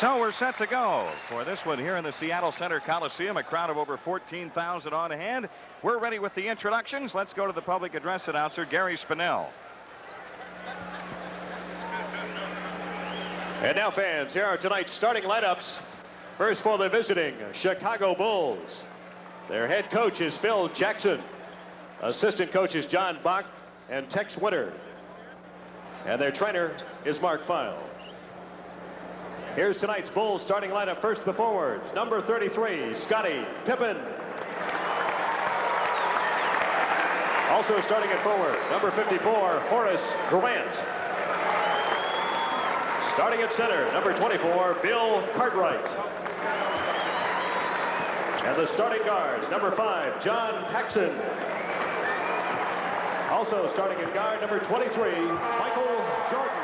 So we're set to go for this one here in the Seattle Center Coliseum, a crowd of over 14,000 on hand. We're ready with the introductions. Let's go to the public address announcer, Gary Spinell. And now, fans, here are tonight's starting lineups. First for the visiting Chicago Bulls. Their head coach is Phil Jackson. Assistant coaches John Bach and Tex Winter. And their trainer is Mark Feil. Here's tonight's Bulls starting lineup. First, the forwards. Number 33, Scottie Pippen. Also starting at forward, number 54, Horace Grant. Starting at center, number 24, Bill Cartwright. And the starting guards, number 5, John Paxson. Also starting at guard, number 23, Michael Jordan.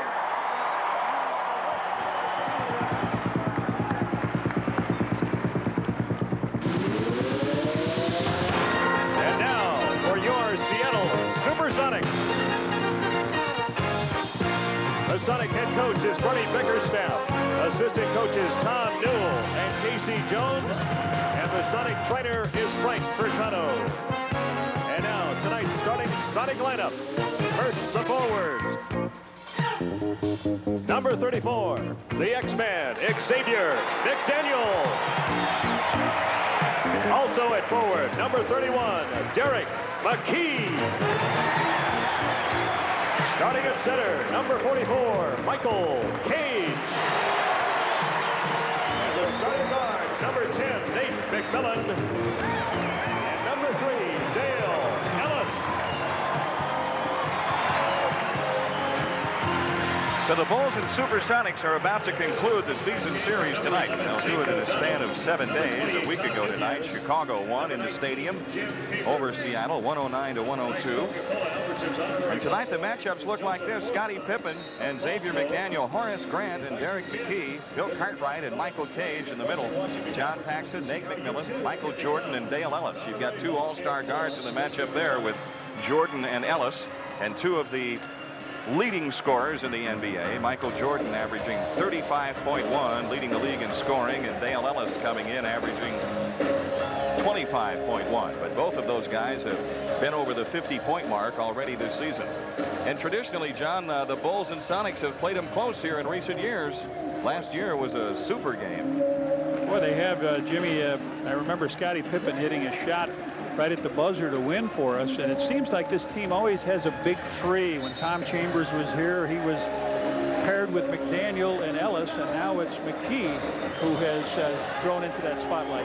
And now for your Seattle Supersonics. The Sonic head coach is Bernie Bickerstaff. Assistant coaches Tom Newell and Casey Jones. And the Sonic trainer is Frank Furtado. And now tonight's starting Sonic lineup. First, the forwards. Number 34, the X-Man, Xavier McDaniel. Also at forward, number 31, Derek McKee. Starting at center, number 44, Michael Cage. And the starting guards, number 10, Nate McMillan. And number 3, Dale Ellis. So the Bulls and Supersonics are about to conclude the season series tonight. They'll do it in a span of 7 days. A week ago tonight, Chicago won in the stadium over Seattle, 109-102. And tonight the matchups look like this. Scottie Pippen and Xavier McDaniel, Horace Grant and Derek McKee, Bill Cartwright and Michael Cage in the middle. John Paxson, Nate McMillan, Michael Jordan and Dale Ellis. You've got 2 all-star guards in the matchup there with Jordan and Ellis, and 2 of the leading scorers in the NBA. Michael Jordan averaging 35.1, leading the league in scoring, and Dale Ellis coming in averaging 25.1. But both of those guys have been over the 50-point mark already this season. And traditionally, John, the Bulls and Sonics have played them close here in recent years. Last year was a super game. Boy, they have, Jimmy, I remember Scottie Pippen hitting a shot right at the buzzer to win for us, and it seems like this team always has a big 3. When Tom Chambers was here, he was paired with McDaniel and Ellis, and now it's McKee who has grown into that spotlight.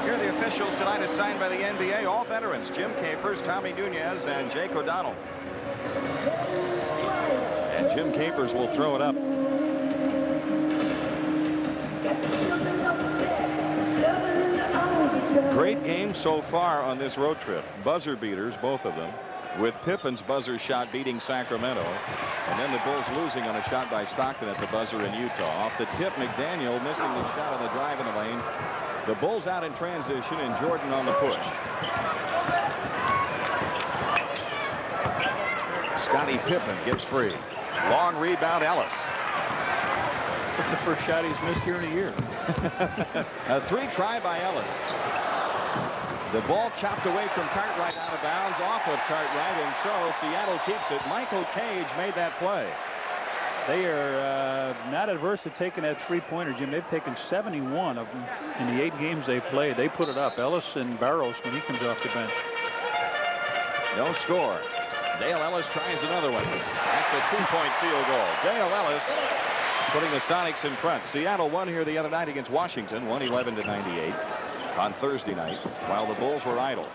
Here are the officials tonight assigned by the NBA, all veterans: Jim Capers, Tommy Nunez, and Jake O'Donnell. And Jim Capers will throw it up. Great game so far on this road trip. Buzzer beaters, both of them, with Pippen's buzzer shot beating Sacramento, and then the Bulls losing on a shot by Stockton at the buzzer in Utah. Off the tip, McDaniel missing the shot on the drive in the lane. The Bulls out in transition, and Jordan on the push. Scottie Pippen gets free. Long rebound, Ellis. It's the first shot he's missed here in a year. A 3 try by Ellis. The ball chopped away from Cartwright out of bounds, off of Cartwright, and so Seattle keeps it. Michael Cage made that play. They are not adverse to taking that 3-pointer, Jim. They've taken 71 of them in the 8 games they've played. They put it up. Ellis and Barrows when he comes off the bench. No score. Dale Ellis tries another one. That's a 2-point field goal. Dale Ellis putting the Sonics in front. Seattle won here the other night against Washington, 111-98 on Thursday night, while the Bulls were idle.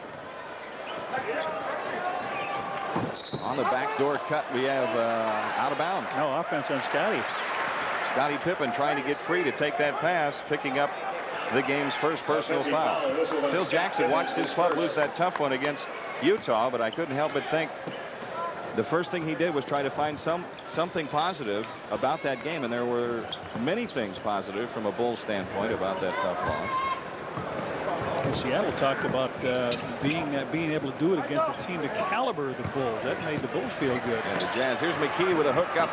On the backdoor cut, we have out of bounds. No offense on Scottie. Scottie Pippen trying to get free to take that pass, picking up the game's first personal foul. Phil Jackson watched his club lose that tough one against Utah, but I couldn't help but think the first thing he did was try to find something positive about that game, and there were many things positive from a Bulls standpoint about that tough loss. Seattle talked about being able to do it against a team the caliber of the Bulls. That made the Bulls feel good. And the Jazz. Here's McKee with a hook up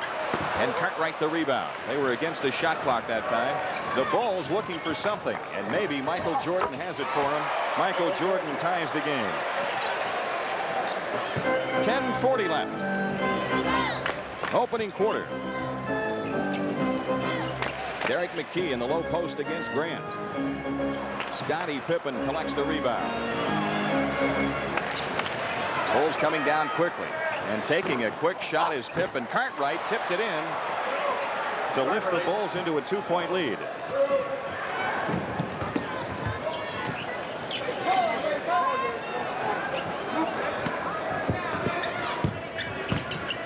And Cartwright the rebound. They were against the shot clock that time. The Bulls looking for something, and maybe Michael Jordan has it for them. Michael Jordan ties the game. 10:40 left. Opening quarter. Derek McKee in the low post against Grant. Scottie Pippen collects the rebound. Bulls coming down quickly. And taking a quick shot is Pippen. Cartwright tipped it in to lift the Bulls into a 2-point lead.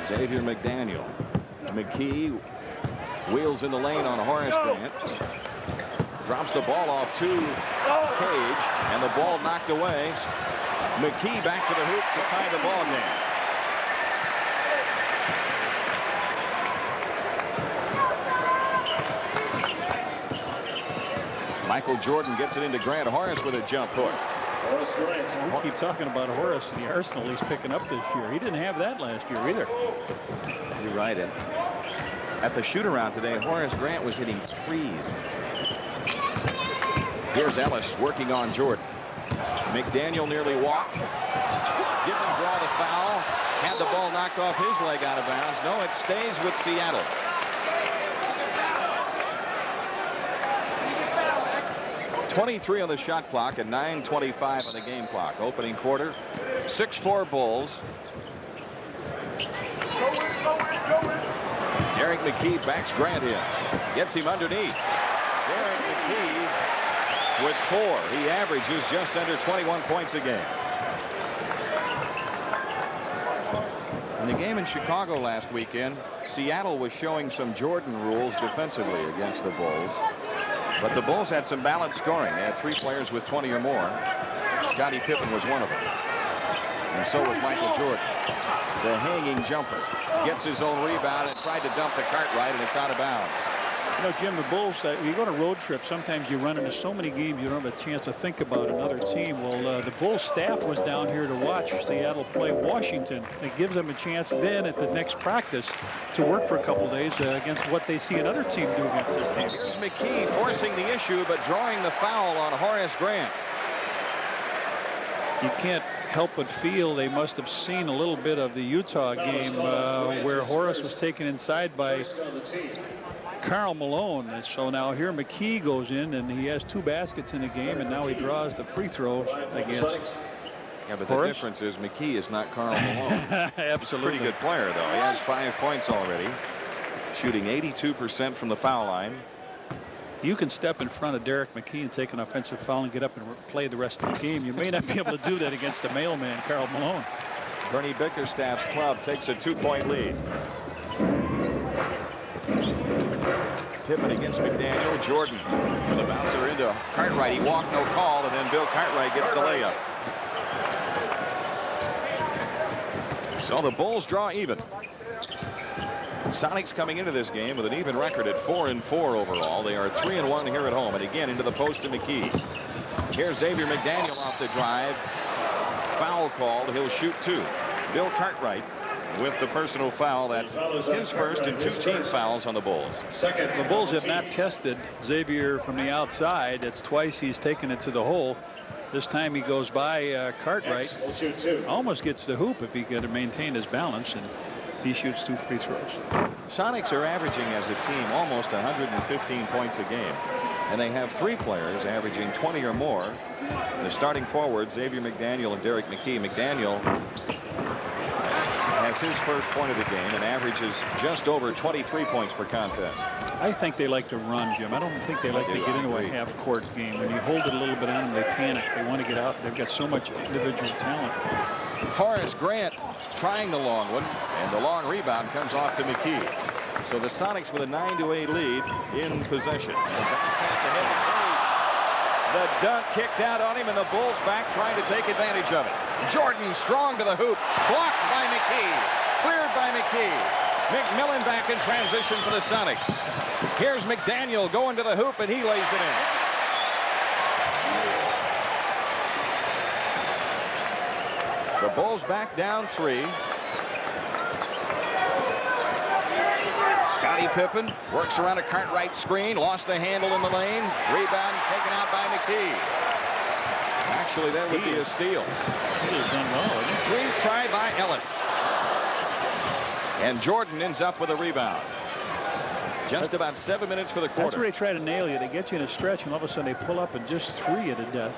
Xavier McDaniel. McKee wheels in the lane on Horace Grant. Drops the ball off to Cage, and the ball knocked away. McKee back to the hoop to tie the ball game. Michael Jordan gets it into Grant. Horace with a jump hook. We keep talking about Horace and the arsenal he's picking up this year. He didn't have that last year either. You're right. At the shoot-around today, Horace Grant was hitting threes. Here's Ellis working on Jordan. McDaniel nearly walked. Didn't draw the foul. Had the ball knocked off his leg out of bounds. No, it stays with Seattle. .23 on the shot clock and 9:25 on the game clock. Opening quarter. 6-4 Bulls. Derek McKee backs Grant in. Gets him underneath. Derek McKee with 4. He averages just under 21 points a game. In the game in Chicago last weekend, Seattle was showing some Jordan rules defensively against the Bulls. But the Bulls had some balanced scoring. They had 3 players with 20 or more. Scottie Pippen was one of them. And so was Michael Jordan. The hanging jumper. Gets his own rebound and tried to dump the Cartwright, and it's out of bounds. You know, Jim, the Bulls, you go on a road trip, sometimes you run into so many games you don't have a chance to think about another team. Well, the Bulls staff was down here to watch Seattle play Washington. It gives them a chance then at the next practice to work for a couple days against what they see another team do against this team. Here's McKee forcing the issue, but drawing the foul on Horace Grant. You can't help but feel they must have seen a little bit of the Utah game where Horace was taken inside by Karl Malone. And so now here McKee goes in, and he has 2 baskets in the game, and now he draws the free throws against Yeah, but Horace? the difference is McKee is not Karl Malone. Absolutely. Pretty good player, though. He has 5 points already. Shooting 82% from the foul line. You can step in front of Derek McKee and take an offensive foul and get up and play the rest of the game. You may not be able to do that against the mailman, Karl Malone. Bernie Bickerstaff's club takes a 2-point lead. Pippen against McDaniel. Jordan with a bouncer into Cartwright. He walked, no call, and then Bill Cartwright gets the layup. So the Bulls draw even. Sonics coming into this game with an even record at 4-4 overall. They are 3-1 here at home, and again into the post to McKee. Here's Xavier McDaniel off the drive. Foul called. He'll shoot 2. Bill Cartwright with the personal foul. That's his first and 2 team fouls on the Bulls. The Bulls have not tested Xavier from the outside. It's twice he's taken it to the hole. This time he goes by Cartwright. Almost gets the hoop if he could maintain his balance, and he shoots 2 free throws. Sonics are averaging as a team almost 115 points a game. And they have 3 players averaging 20 or more. The starting forwards, Xavier McDaniel and Derek McKee. McDaniel has his first point of the game and averages just over 23 points per contest. I think they like to run, Jim. I don't think they like to get into a half-court game. When you hold it a little bit on them, they panic. They want to get out. They've got so much individual talent. Horace Grant trying the long one, and the long rebound comes off to McKee. So the Sonics with a 9-8 lead in possession. And bounce pass ahead to Cage. The dunk kicked out on him, and the Bulls back trying to take advantage of it. Jordan strong to the hoop, blocked by McKee, cleared by McKee. McMillan back in transition for the Sonics. Here's McDaniel going to the hoop, and he lays it in. The Bulls back down 3. Scottie Pippen works around a Cartwright screen, lost the handle in the lane. Rebound taken out by McKee. Actually, that would be a steal. He has done well, hasn't he? Three try by Ellis. And Jordan ends up with a rebound. Just about 7 minutes for the quarter. That's where they try to nail you. They get you in a stretch, and all of a sudden they pull up and just three you to death.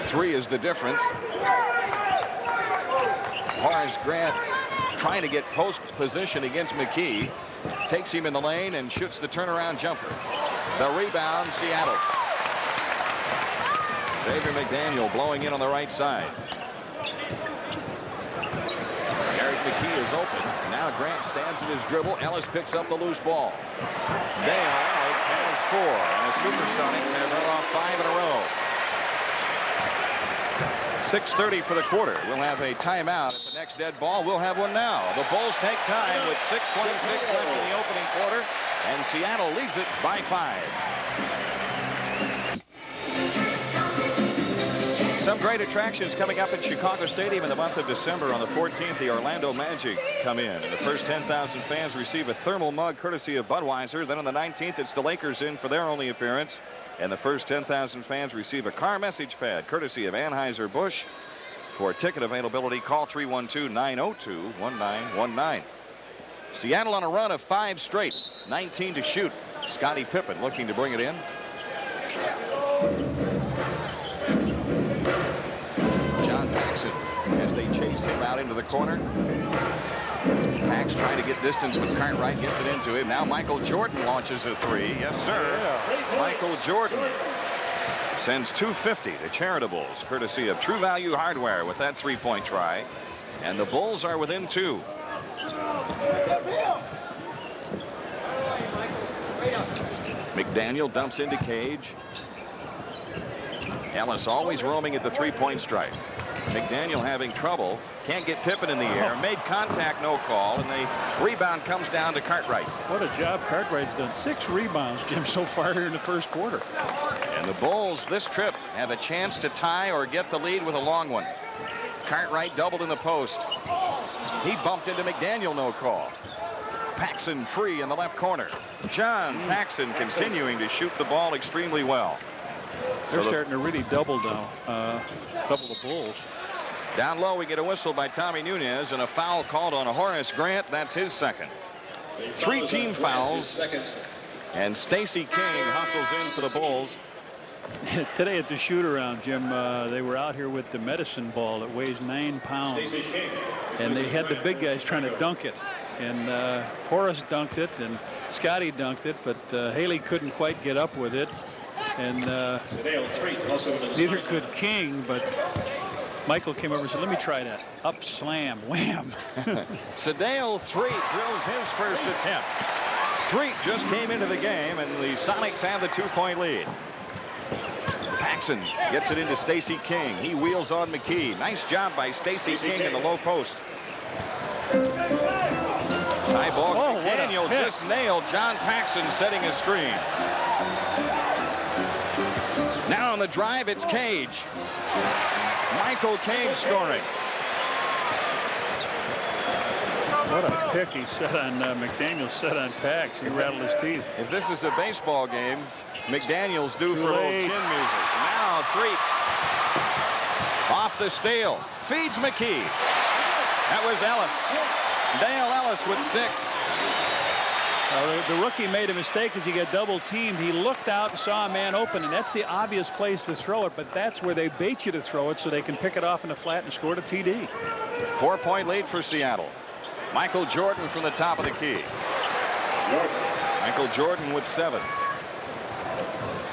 3 is the difference. Horace Grant trying to get post position against McKee. Takes him in the lane and shoots the turnaround jumper. The rebound, Seattle. Xavier McDaniel blowing in on the right side. Eric McKee is open. Now Grant stands in his dribble. Ellis picks up the loose ball. Dale Ellis has 4, and the Supersonics have run off 5 in a row. 6:30 for the quarter. We'll have a timeout at the next dead ball. We'll have one now. The Bulls take time with 6:26 left in the opening quarter, and Seattle leads it by 5. Some great attractions coming up at Chicago Stadium in the month of December. On the 14th, the Orlando Magic come in, and the first 10,000 fans receive a thermal mug courtesy of Budweiser. Then on the 19th, it's the Lakers in for their only appearance, and the first 10,000 fans receive a car message pad courtesy of Anheuser-Busch. For ticket availability, call 312-902-1919. Seattle on a run of 5 straight, 19 to shoot. Scottie Pippen looking to bring it in. John Paxson as they chase him out into the corner. Pax trying to get distance with Cartwright, gets it into him. Now Michael Jordan launches a 3. Yes, sir. Yeah. Michael Jordan sends 250 to Charitables, courtesy of True Value Hardware with that 3-point try. And the Bulls are within 2. McDaniel dumps into Cage. Ellis always roaming at the 3-point strike. McDaniel having trouble. Can't get Pippen in the air. Made contact, no call, and the rebound comes down to Cartwright. What a job Cartwright's done. 6 rebounds, Jim, so far here in the first quarter. And the Bulls this trip have a chance to tie or get the lead with a long one. Cartwright doubled in the post. He bumped into McDaniel, no call. Paxson free in the left corner. John Paxson continuing to shoot the ball extremely well. They're starting to really double now. Double the Bulls. Down low, we get a whistle by Tommy Nunez and a foul called on Horace Grant. That's his second. 3 team fouls. And Stacey King hustles in for the Bulls. Today at the shoot-around, Jim, they were out here with the medicine ball that weighs 9 pounds. And they had the big guys trying to dunk it. And Horace dunked it, and Scotty dunked it, but Haley couldn't quite get up with it. And neither could King, but Michael came over and said, let me try that. Up, slam, wham. Sedale 3 drills his first attempt. 3 just came into the game, and the Sonics have the 2-point lead. Paxson gets it into Stacey King. He wheels on McKee. Nice job by Stacey King in the low post. Tie ball. Daniel just nailed John Paxson setting a screen. Now on the drive, it's Cage. Michael Cage scoring. What a pick he set on McDaniel set on Pax. He rattled his teeth. If this is a baseball game, McDaniel's due for a little chin music. Now 3. Off the steal. Feeds McKee. That was Ellis. Dale Ellis with 6. The rookie made a mistake as he got double teamed. He looked out and saw a man open, and that's the obvious place to throw it, but that's where they bait you to throw it so they can pick it off in the flat and score a TD. 4-point lead for Seattle. Michael Jordan from the top of the key. Michael Jordan with 7.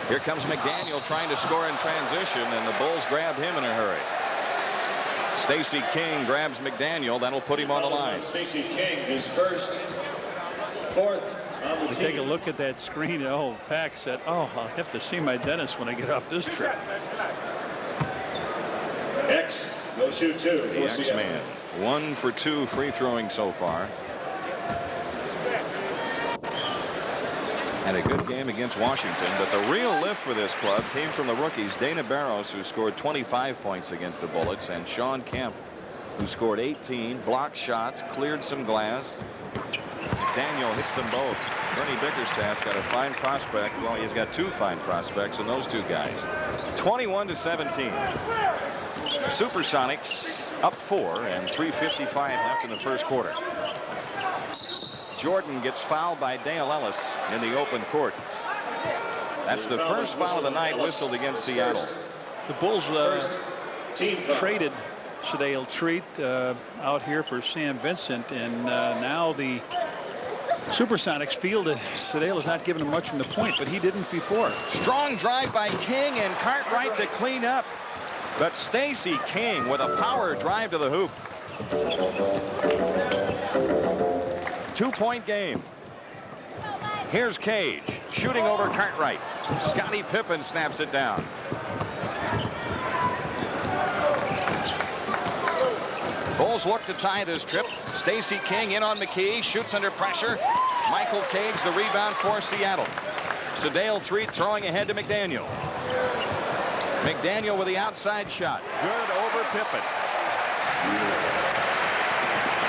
Here comes McDaniel trying to score in transition, and the Bulls grabbed him in a hurry. Stacey King grabs McDaniel. That'll put him on the line. Stacey King, his first, 4th on the team. Take a look at that screen. Oh, Pax said, oh, I'll have to see my dentist when I get off this trip. X, no shoot 2. The X-Man. 1 for 2 free throwing so far. Had a good game against Washington, but the real lift for this club came from the rookies Dana Barros, who scored 25 points against the Bullets, and Sean Kemp, who scored 18, blocked shots, cleared some glass. Daniel hits them both. Bernie Bickerstaff's got a fine prospect. Well, he's got two fine prospects in those two guys. 21-17. Supersonics up 4 and 3:55 left in the first quarter. Jordan gets fouled by Dale Ellis in the open court. That's the first foul of the night whistled against Seattle. The Bulls traded Shadale Treat out here for Sam Vincent, and now the Supersonics feel that Shadale is not giving him much from the point, but he didn't before. Strong drive by King and Cartwright to clean up. But Stacey King with a power drive to the hoop. 2-point game. Here's Cage shooting over Cartwright. Scottie Pippen snaps it down. Bulls look to tie this trip. Stacey King in on McKee, shoots under pressure. Michael Cage the rebound for Seattle. Shadale Treat throwing ahead to McDaniel. McDaniel with the outside shot. Good over Pippen.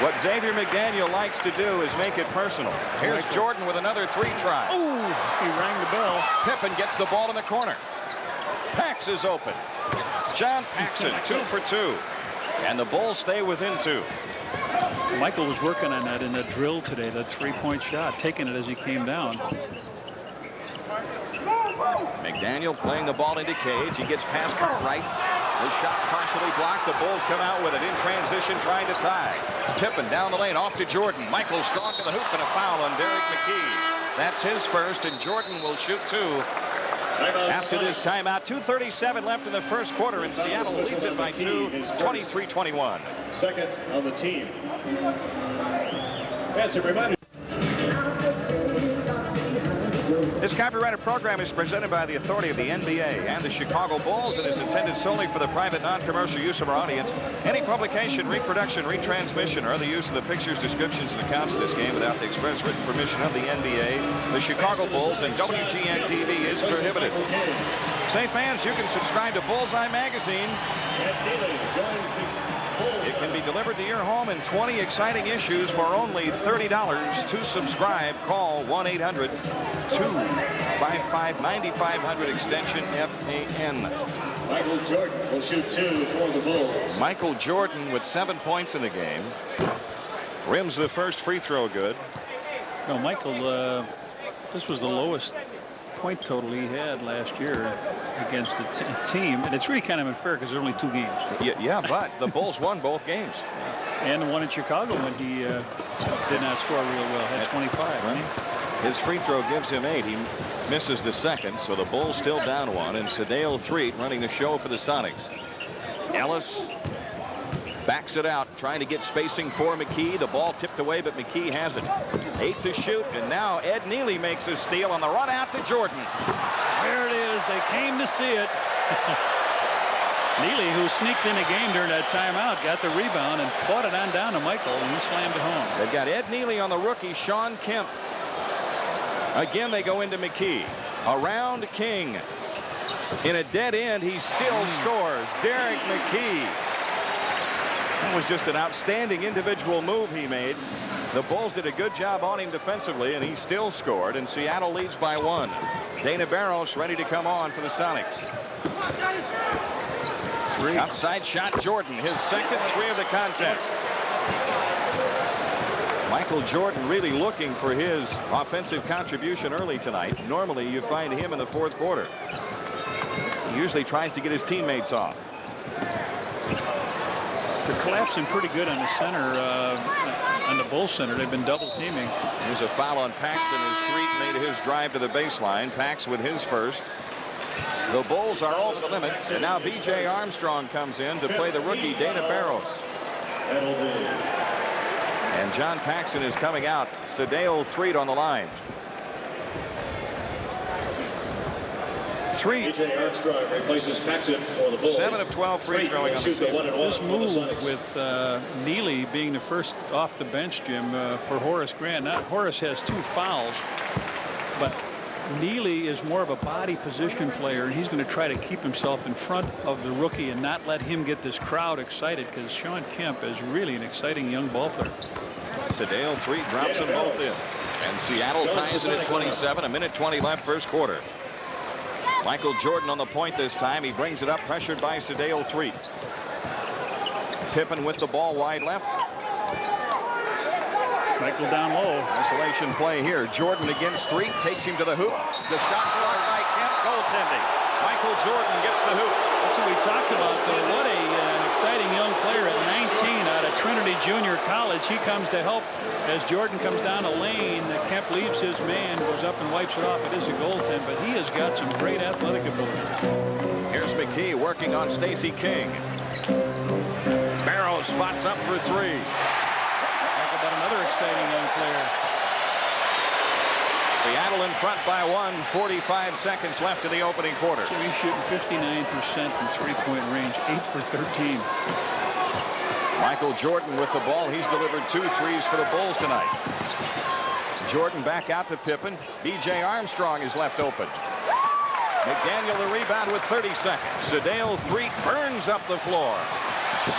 What Xavier McDaniel likes to do is make it personal. Here's Jordan with another 3 try. Oh, he rang the bell. Pippen gets the ball in the corner. Pax is open. John Paxson 2 for 2. And the Bulls stay within 2. Michael was working on that in the drill today, that 3-point shot, taking it as he came down. McDaniel playing the ball into Cage. He gets past Cartwright. The shot's partially blocked. The Bulls come out with it in transition, trying to tie. Pippen down the lane, off to Jordan. Michael strong to the hoop, and a foul on Derek McKee. That's his first, and Jordan will shoot 2. After this timeout, 2:37 left in the first quarter, and Seattle leads it by 2, 23-21. Second on the team. That's a reminder. This copyrighted program is presented by the authority of the NBA and the Chicago Bulls and is intended solely for the private non-commercial use of our audience. Any publication, reproduction, retransmission, or other use of the pictures, descriptions, and accounts of this game without the express written permission of the NBA, the Chicago Bulls, and WGN-TV is prohibited. Say, fans, you can subscribe to Bullseye Magazine. It can be delivered to your home in 20 exciting issues for only $30. To subscribe, call 1-800-255-9500 extension FAN. Michael Jordan will shoot 2 for the Bulls. Michael Jordan with 7 points in the game. Rims the first free throw good. No, Michael, this was the lowest point total he had last year against a team, and it's really kind of unfair because there are only 2 games. Yeah, but the Bulls won both games. And the one in Chicago when he did not score real well, had 25, right? His free throw gives him 8. He misses the second, so the Bulls still down 1, and Shadale Treat running the show for the Sonics. Ellis backs it out, trying to get spacing for McKee. The ball tipped away, but McKee has it. 8 to shoot, and now Ed Neely makes a steal on the run out to Jordan. There it is. They came to see it. Neely, who sneaked in the game during that timeout, got the rebound and fought it on down to Michael, and he slammed it home. They've got Ed Neely on the rookie, Sean Kemp. Again, they go into McKee. Around King. In a dead end, he still scores. Derek McKee. That was just an outstanding individual move he made. The Bulls did a good job on him defensively, and he still scored, and Seattle leads by 1. Dana Barros ready to come on for the Sonics. 3. Outside shot, Jordan, his second 3 of the contest. Michael Jordan really looking for his offensive contribution early tonight. Normally, you find him in the 4th quarter. He usually tries to get his teammates off. They're collapsing pretty good on the center, on the Bull center. They've been double teaming. There's a foul on Paxson as Treat made his drive to the baseline. Pax with his first. The Bulls are over the limit, and now B.J. Armstrong comes in to play the rookie Dana Barros. And John Paxson is coming out. Shadale Treat on the line. 3. B.J. Armstrong replaces Paxson for the Bulls. 7 of 12 free throwing on the season. This move with Neely being the first off the bench, Jim, for Horace Grant. Horace has 2 fouls, but Neely is more of a body position player, and he's going to try to keep himself in front of the rookie and not let him get this crowd excited, because Sean Kemp is really an exciting young ball player. Sedale, 3, drops them both in. And Seattle ties it at 27. A minute 20 left, first quarter. Michael Jordan on the point this time. He brings it up, pressured by Sedale, 3. Pippen with the ball wide left. Michael down low. Isolation play here. Jordan against Street, takes him to the hoop. The shot blocked by Kemp, goaltending. Michael Jordan gets the hoop. That's what we talked about, though. What an exciting young player at 19 out of Trinity Junior College. He comes to help as Jordan comes down a lane. Kemp leaves his man, goes up and wipes it off. It is a goaltend, but he has got some great athletic ability. Here's McKee working on Stacey King. Barrow spots up for 3. Talk about another exciting young player. Seattle in front by 1. 45 seconds left in the opening quarter. Jimmy's shooting 59% from three-point range, 8 for 13. Michael Jordan with the ball. He's delivered 2 threes for the Bulls tonight. Jordan back out to Pippen. B.J. Armstrong is left open. McDaniel the rebound with 30 seconds. Sedale, 3, burns up the floor.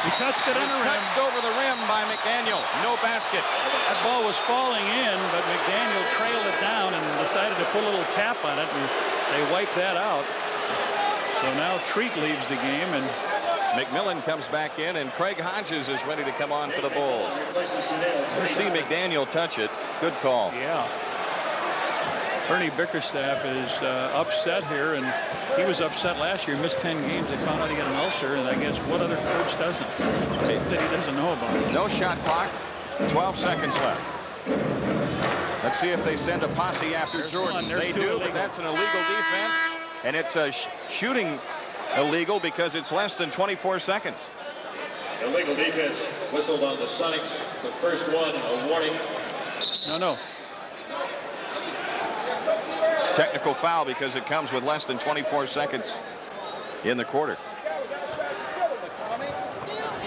He touched it on the rim. Touched over the rim by McDaniel. No basket. That ball was falling in, but McDaniel trailed it down and decided to put a little tap on it, and they wiped that out. So now Treat leaves the game, and McMillan comes back in, and Craig Hodges is ready to come on for the Bulls. You see McDaniel touch it. Good call. Yeah. Ernie Bickerstaff is upset here, and he was upset last year. Missed 10 games. They found out he got an ulcer, and I guess what other coach doesn't? That he doesn't know about it. No shot clock. 12 seconds left. Let's see if they send a posse after Jordan. They do, but that's an illegal defense, and it's a shooting illegal because it's less than 24 seconds. Illegal defense whistled on the Sonics. It's the first one. A warning. No. Technical foul because it comes with less than 24 seconds in the quarter.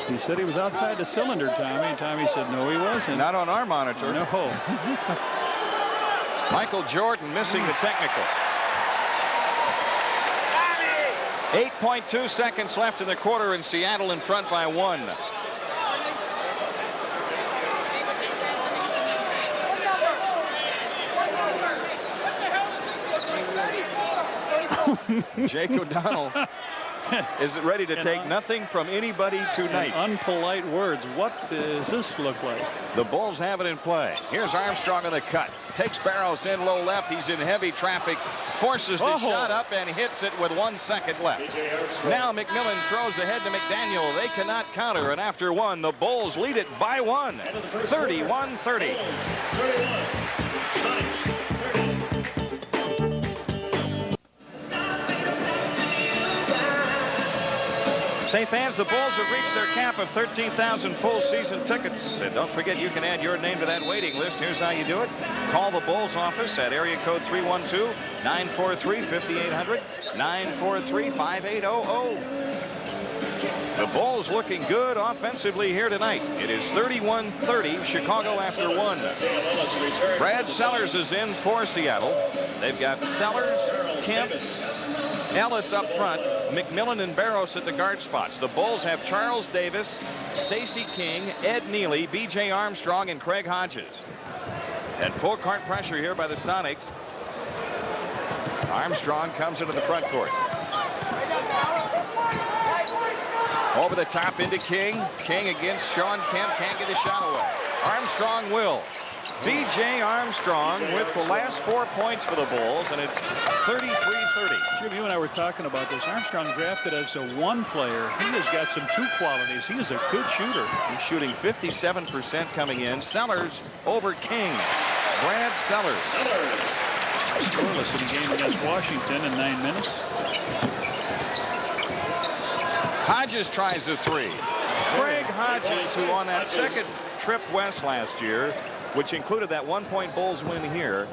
He said he was outside the cylinder, Tommy. And Tommy said, no, he wasn't. Not on our monitor. No. Michael Jordan missing the technical. 8.2 seconds left in the quarter, and Seattle in front by 1. Jake O'Donnell is ready to take nothing from anybody tonight. Unpolite words. What does this look like? The Bulls have it in play. Here's Armstrong on the cut. Takes Barrows in low left. He's in heavy traffic. Forces the shot up and hits it with 1 second left. Now McMillan throws ahead to McDaniel. They cannot counter, and after 1, the Bulls lead it by 1. 31-30. St. fans, the Bulls have reached their cap of 13,000 full season tickets. And don't forget, you can add your name to that waiting list. Here's how you do it. Call the Bulls office at area code 312-943-5800, 943-5800. The Bulls looking good offensively here tonight. It is 31-30, Chicago after 1. Brad Sellers is in for Seattle. They've got Sellers, Kemp, Ellis up front, McMillan and Barrows at the guard spots. The Bulls have Charles Davis, Stacey King, Ed Neely, B.J. Armstrong, and Craig Hodges. And full court pressure here by the Sonics. Armstrong comes into the front court. Over the top into King. King against Sean Kemp. Can't get the shot away. Armstrong will. B.J. Armstrong with the last 4 points for the Bulls, and it's 33-30. Jim, you and I were talking about this. Armstrong drafted as a 1 player. He has got some 2 qualities. He is a good shooter. He's shooting 57% coming in. Sellers over King. Brad Sellers. Scoreless in the game against Washington in 9 minutes. Hodges tries a 3. Craig Hodges, who on that second trip west last year, which included that 1-point Bulls win here,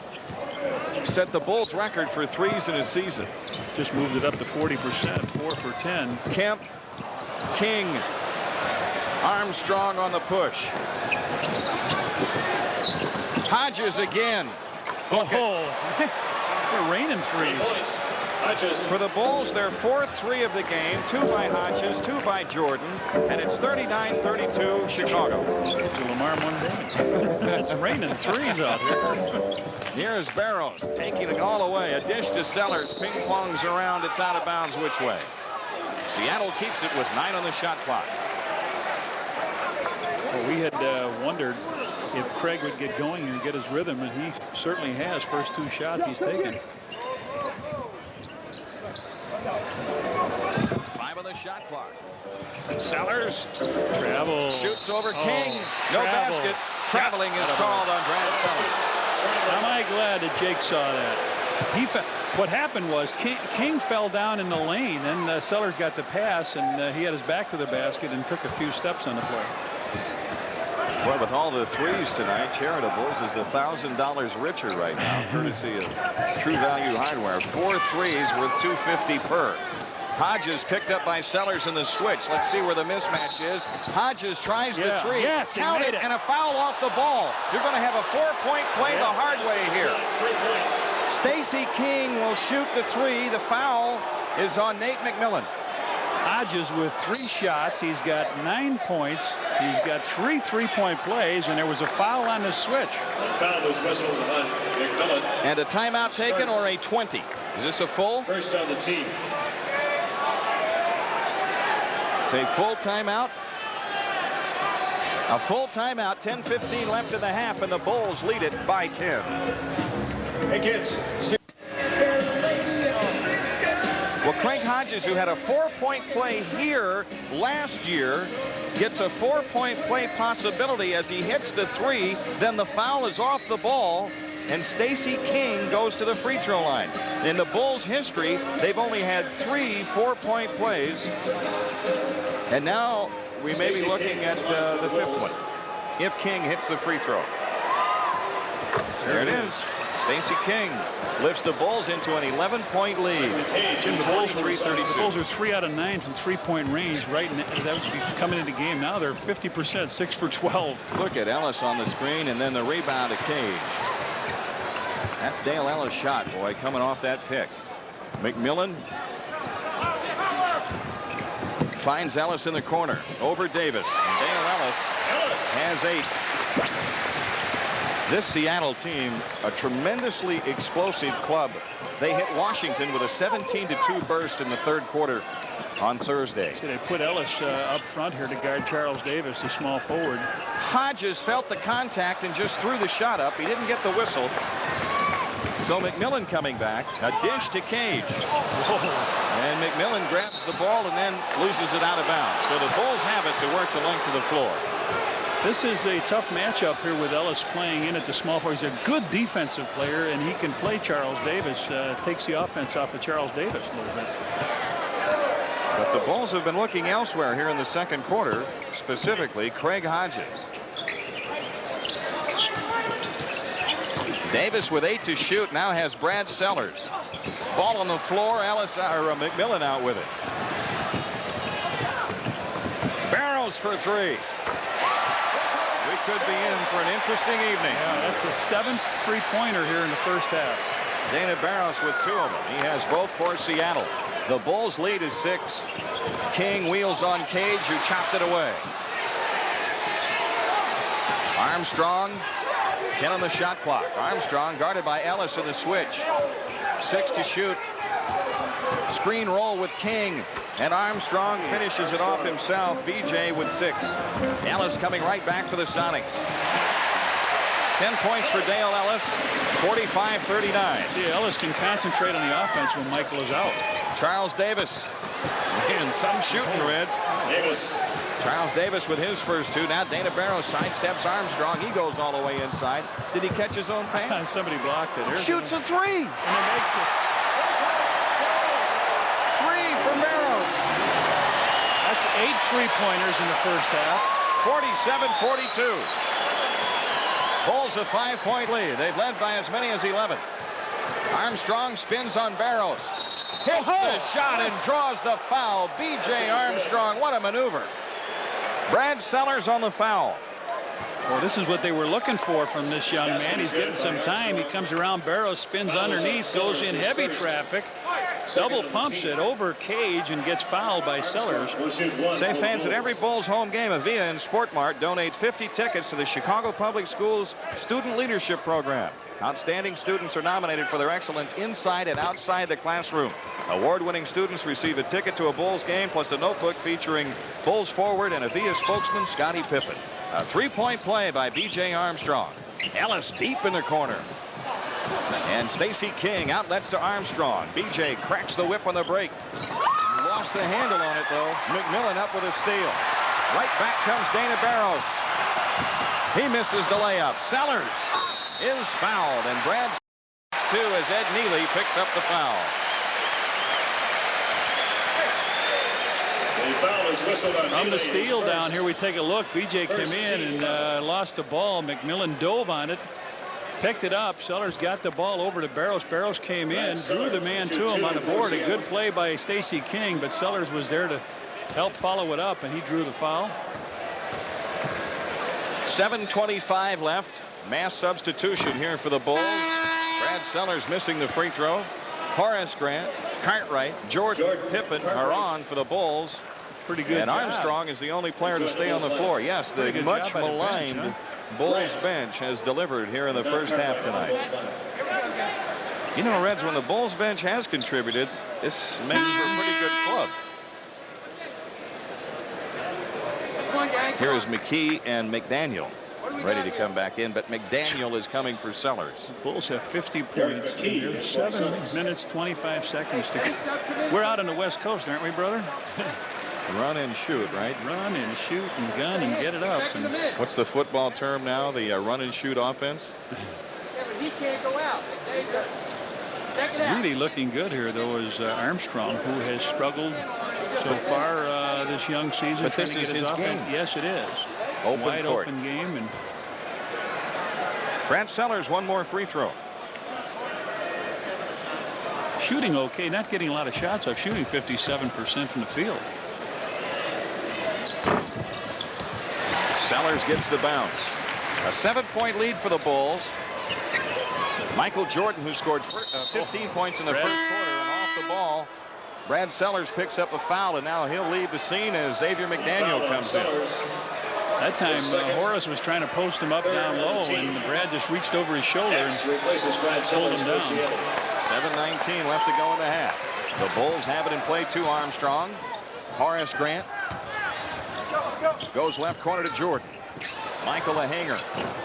set the Bulls record for threes in a season. Just moved it up to 40%, 4 for 10. Kemp, King, Armstrong on the push. Hodges again. Oh, they're raining threes. For the Bulls, their fourth three of the game, 2 by Hodges, 2 by Jordan, and it's 39-32 Chicago. To Lamar Monday. It's raining threes out here. Here's Barrows taking it all away. A dish to Sellers. Ping pongs around. It's out of bounds. Which way? Seattle keeps it with 9 on the shot clock. Well, we had wondered if Craig would get going and get his rhythm, and he certainly has. First 2 shots he's taken. 5 on the shot clock. Sellers Travel. shoots over King. No travel. basket. Traveling is called on Brad Sellers. Am I glad that Jake saw that? What happened was King fell down in the lane, and Sellers got the pass, and he had his back to the basket and took a few steps on the play. Well, with all the threes tonight, Charitables is $1,000 richer right now, courtesy of True Value Hardware. 4 threes worth $250 per. Hodges picked up by Sellers in the switch. Let's see where the mismatch is. Hodges tries the three. Yes, count it, and a foul off the ball. You're going to have a 4-point play the hard way here. Stacey King will shoot the 3. The foul is on Nate McMillan. Hodges with 3 shots. He's got 9 points. He's got 3 3-point plays, and there was a foul on the switch. Foul was whistled on McMillan. And a timeout taken or a 20? Is this a full? First on the team. Say full timeout. A full timeout. 10:15 left in the half, and the Bulls lead it by 10. Hey, kids. Well, Craig Hodges, who had a 4-point play here last year, gets a 4-point play possibility as he hits the 3. Then the foul is off the ball, and Stacey King goes to the free throw line. In the Bulls' history, they've only had 3 4-point plays. And now we may be looking at the 5th one, if King hits the free throw. There it is. Stacey King lifts the Bulls into an 11-point lead. Jim, the Bulls are 3 out of 9 from 3-point range. Right, that would be coming into the game. Now they're 50%, 6 for 12. Look at Ellis on the screen, and then the rebound to Cage. That's Dale Ellis' shot, boy, coming off that pick. McMillan finds Ellis in the corner over Davis. And Dale Ellis has 8. This Seattle team, a tremendously explosive club. They hit Washington with a 17-2 burst in the 3rd quarter on Thursday. So they put Ellis up front here to guard Charles Davis, the small forward. Hodges felt the contact and just threw the shot up. He didn't get the whistle. So McMillan coming back. A dish to Cage. And McMillan grabs the ball and then loses it out of bounds. So the Bulls have it to work the length of the floor. This is a tough matchup here with Ellis playing in at the small forward. He's a good defensive player, and he can play Charles Davis. Takes the offense off of Charles Davis a little bit. But the Bulls have been looking elsewhere here in the 2nd quarter, specifically Craig Hodges. Davis with 8 to shoot now has Brad Sellers. Ball on the floor. McMillan out with it. Barrows for 3. We could be in for an interesting evening. Yeah, that's a 7th 3-pointer here in the first half. Dana Barrows with 2 of them. He has both for Seattle. The Bulls lead is 6. King wheels on Cage, who chopped it away. Armstrong, 10 on the shot clock. Armstrong guarded by Ellis in the switch. 6 to shoot. Screen roll with King. And Armstrong finishes it off himself. BJ with 6. Ellis coming right back for the Sonics. 10 points for Dale Ellis. 45-39. See, Ellis can concentrate on the offense when Michael is out. Charles Davis. And some shooting, Reds. Charles Davis with his first 2. Now Dana Barrows sidesteps Armstrong. He goes all the way inside. Did he catch his own pass? Somebody blocked it. Shoots a 3. And he makes it. 3 for Barrows. That's 8 3-pointers in the first half. 47-42. Bulls a 5-point lead. They've led by as many as 11. Armstrong spins on Barrows. Hits the shot and draws the foul. B.J. Armstrong, what a maneuver. Brad Sellers on the foul. Well, this is what they were looking for from this young man. He's getting some time. He comes around, Barrows spins underneath, goes in heavy traffic, Double pumps it over Cage and gets fouled by Sellers. Say fans at every Bulls home game, Avia and Sport Mart donate 50 tickets to the Chicago Public Schools Student Leadership Program. Outstanding students are nominated for their excellence inside and outside the classroom. Award-winning students receive a ticket to a Bulls game plus a notebook featuring Bulls forward and Avia spokesman Scottie Pippen. A three-point play by B.J. Armstrong. Ellis deep in the corner. And Stacey King outlets to Armstrong. B.J. cracks the whip on the break. Lost the handle on it, though. McMillan up with a steal. Right back comes Dana Barros. He misses the layup. Sellers is fouled, and Brad too as Ed Neely picks up the foul. From the steal down here, we take a look. B.J. came in and lost the ball. McMillan dove on it, picked it up. Sellers got the ball over to Barros. Barros came in, drew the man to him on the board. A good play by Stacey King, but Sellers was there to help follow it up, and he drew the foul. 7:25 left. Mass substitution here for the Bulls. Brad Sellers missing the free throw. Horace Grant, Cartwright, Jordan, Pippen are on for the Bulls. Pretty good. And Armstrong is the only player to stay on the floor. Yes, the much maligned Bulls bench has delivered here in the first half tonight. You know, Reds, when the Bulls bench has contributed, this makes for a pretty good club. Here is McKee and McDaniel ready to come back in, but McDaniel is coming for Sellers. The Bulls have 50 points. There's 7 minutes, 25 seconds to go. We're out on the West Coast, aren't we, brother? Run and shoot, right? Run and shoot and gun and get it up. And what's the football term now? The run and shoot offense? He can't go out. Really looking good here, though, is Armstrong, who has struggled so far this young season. But this is his game. Yes, it is. Wide open game. And Brad Sellers, one more free throw. Shooting okay, not getting a lot of shots up, shooting 57% from the field. Sellers gets the bounce. A 7-point lead for the Bulls. Michael Jordan, who scored 15 points in the first quarter, and off the ball. Brad Sellers picks up a foul, and now he'll leave the scene as Xavier McDaniel comes in. That time, Horace was trying to post him up down low, and Brad just reached over his shoulder and pulled him down. 7:19 left to go in the half. The Bulls have it in play to Armstrong. Horace Grant goes left corner to Jordan. Michael a hanger.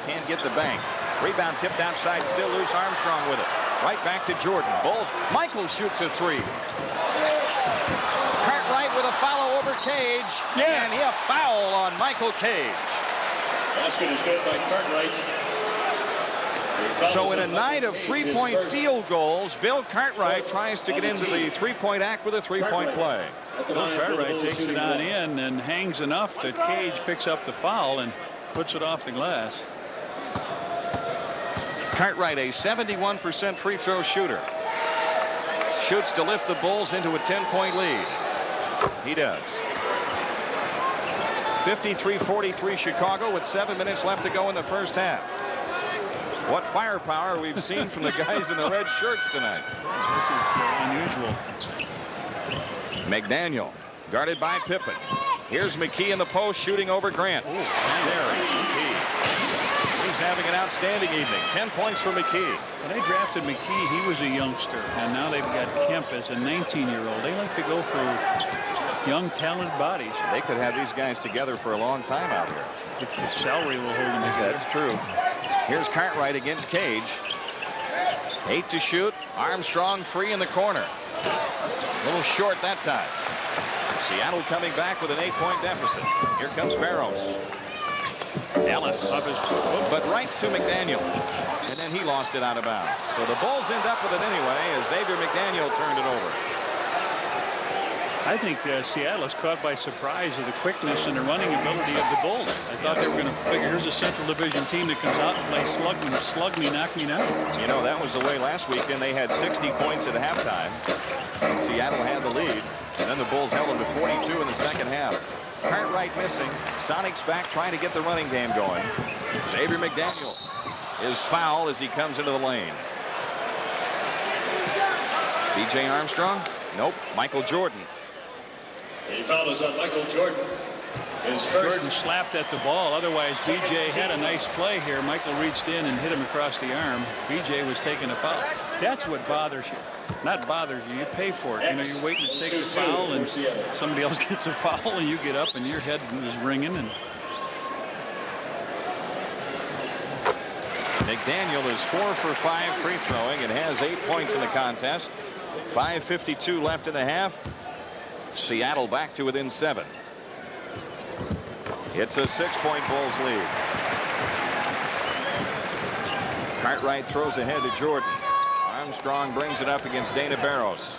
Can't get the bank. Rebound tipped outside, still loose. Armstrong with it. Right back to Jordan. Bulls. Michael shoots a three. Cartwright with a follow over Cage. Yeah. And a foul on Michael Cage. Basket is good by Cartwright. So in a night of three-point field goals, Bill Cartwright tries to get into the three-point act with a three-point play. Bill Cartwright takes it on in and hangs enough that Cage picks up the foul and puts it off the glass. Cartwright, a 71% free throw shooter. Shoots to lift the Bulls into a 10-point lead. He does. 53-43 Chicago with 7 minutes left to go in the first half. What firepower we've seen from the guys in the red shirts tonight. This is unusual. McDaniel guarded by Pippen. Here's McKee in the post shooting over Grant. There is McKee. He's having an outstanding evening. 10 points for McKee. When they drafted McKee, he was a youngster, and now they've got Kemp as a 19-year-old. They like to go for young, talented bodies. They could have these guys together for a long time out here. If the salary will hold them together. That's true. Here's Cartwright against Cage. 8 to shoot. Armstrong free in the corner. A little short that time. Seattle coming back with an 8-point deficit. Here comes Barros. Ellis, but right to McDaniel, and then he lost it out of bounds. So the Bulls end up with it anyway as Xavier McDaniel turned it over. I think Seattle is caught by surprise of the quickness and the running ability of the Bulls. I thought they were going to figure, here's a Central Division team that comes out and plays slug me, knock me down. You know, that was the way last weekend. They had 60 points at halftime. And Seattle had the lead, and then the Bulls held them to 42 in the second half. Cartwright missing. Sonics back trying to get the running game going. Xavier McDaniel is fouled as he comes into the lane. B.J. Armstrong? Nope. Michael Jordan. He fouled us on Michael Jordan. His first. Jordan slapped at the ball. Otherwise, B.J. had a nice play here. Michael reached in and hit him across the arm. B.J. was taking a foul. That's what bothers you. Not bothers you. You pay for it. You know, you're waiting to take the foul, and somebody else gets a foul, and you get up, and your head is ringing. And McDaniel is 4 for 5 free throwing and has 8 points in the contest. 5:52 left in the half. Seattle back to within 7. It's a 6-point Bulls lead. Cartwright throws ahead to Jordan. Armstrong brings it up against Dana Barros.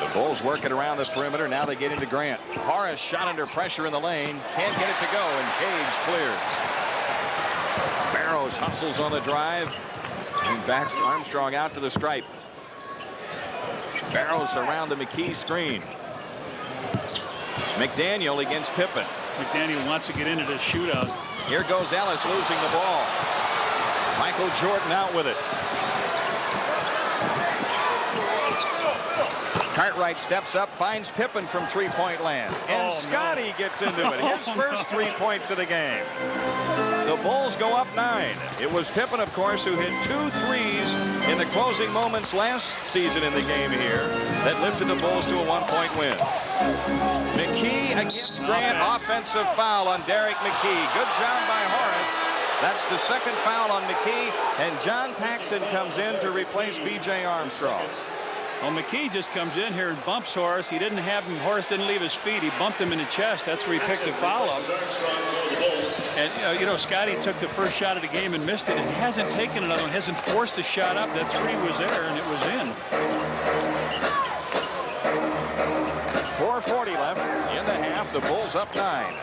The Bulls working around the perimeter. Now they get into Grant. Horace shot under pressure in the lane. Can't get it to go, and Cage clears. Barros hustles on the drive and backs Armstrong out to the stripe. Barros around the McKee screen. McDaniel against Pippen. McDaniel wants to get into this shootout. Here goes Ellis losing the ball. Michael Jordan out with it. Cartwright steps up, finds Pippen from three-point land. And Scotty gets into it. His first 3 points of the game. The Bulls go up 9. It was Pippen, of course, who hit 2 threes in the closing moments last season in the game here that lifted the Bulls to a 1-point win. McKee against Grant. Offensive foul on Derek McKee. Good job by Horace. That's the second foul on McKee. And John Paxson comes in to replace B.J. Armstrong. Well, McKee just comes in here and bumps Horace. He didn't have him. Horace didn't leave his feet. He bumped him in the chest. That's where he picked the foul up. And, you know, Scotty took the first shot of the game and missed it. And hasn't taken another one. Hasn't forced a shot up. That three was there, and it was in. 4:40 left in the half. The Bulls up 9.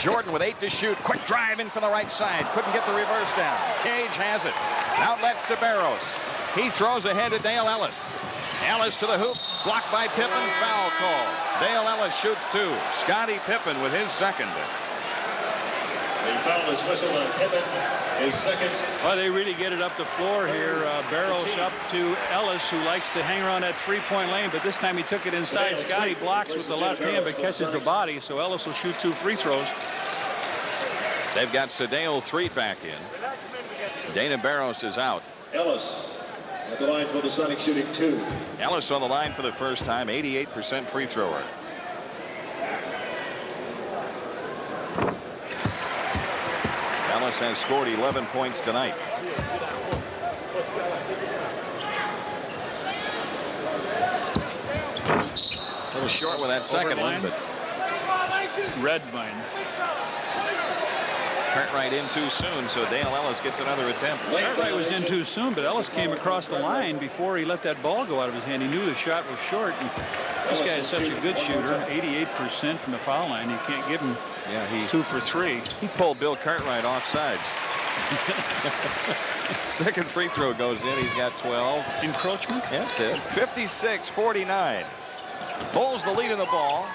Jordan with 8 to shoot. Quick drive in from the right side. Couldn't get the reverse down. Cage has it. Outlets to Barros. He throws ahead to Dale Ellis. Ellis to the hoop. Blocked by Pippen. Foul call. Dale Ellis shoots 2. Scottie Pippen with his second. The foul is whistled on Pippen. His second. Well, they really get it up the floor here. Barros up to Ellis, who likes to hang around that three-point lane, but this time he took it inside. Scotty blocks with the left hand but catches the body, so Ellis will shoot 2 free throws. They've got Sedale Threet back in. Dana Barros is out. Ellis at the line for the Sonics, shooting 2. Ellis on the line for the first time, 88% free thrower. Ellis has scored 11 points tonight. A little short with that second one, but Redvine. Cartwright in too soon, so Dale Ellis gets another attempt. Cartwright was in too soon, but Ellis came across the line before he let that ball go out of his hand. He knew the shot was short. And this guy is such a good shooter, 88% from the foul line. You can't give him 2 for 3. He pulled Bill Cartwright offsides. Second free throw goes in. He's got 12. Encroachment? That's it. 56-49. Bulls the lead in the ball.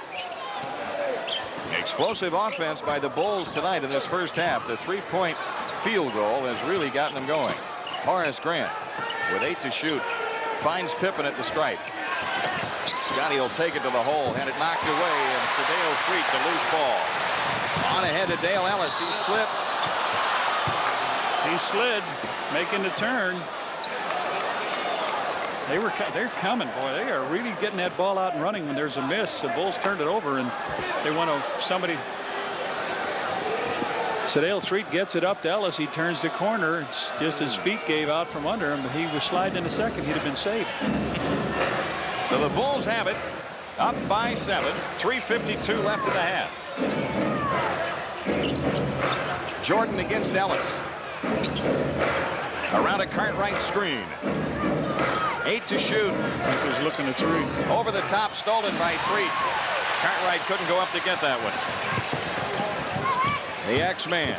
Explosive offense by the Bulls tonight in this first half. The 3-point field goal has really gotten them going. Horace Grant with 8 to shoot. Finds Pippen at the stripe. Scotty will take it to the hole. Had it knocked away, and Sedale Threet the loose ball. On ahead to Dale Ellis. He slips. He slid, making the turn. They're coming, boy. They are really getting that ball out and running when there's a miss. The Bulls turned it over, and they want to somebody. Sedale Threet gets it up to Ellis. He turns the corner. It's just his feet gave out from under him, but he was sliding in a second. He'd have been safe. So the Bulls have it, up by 7. 3:52 left in the half. Jordan against Ellis. Around a Cartwright screen. 8 to shoot. He was looking at 3. Over the top, stolen by Threet. Cartwright couldn't go up to get that one. The X-Man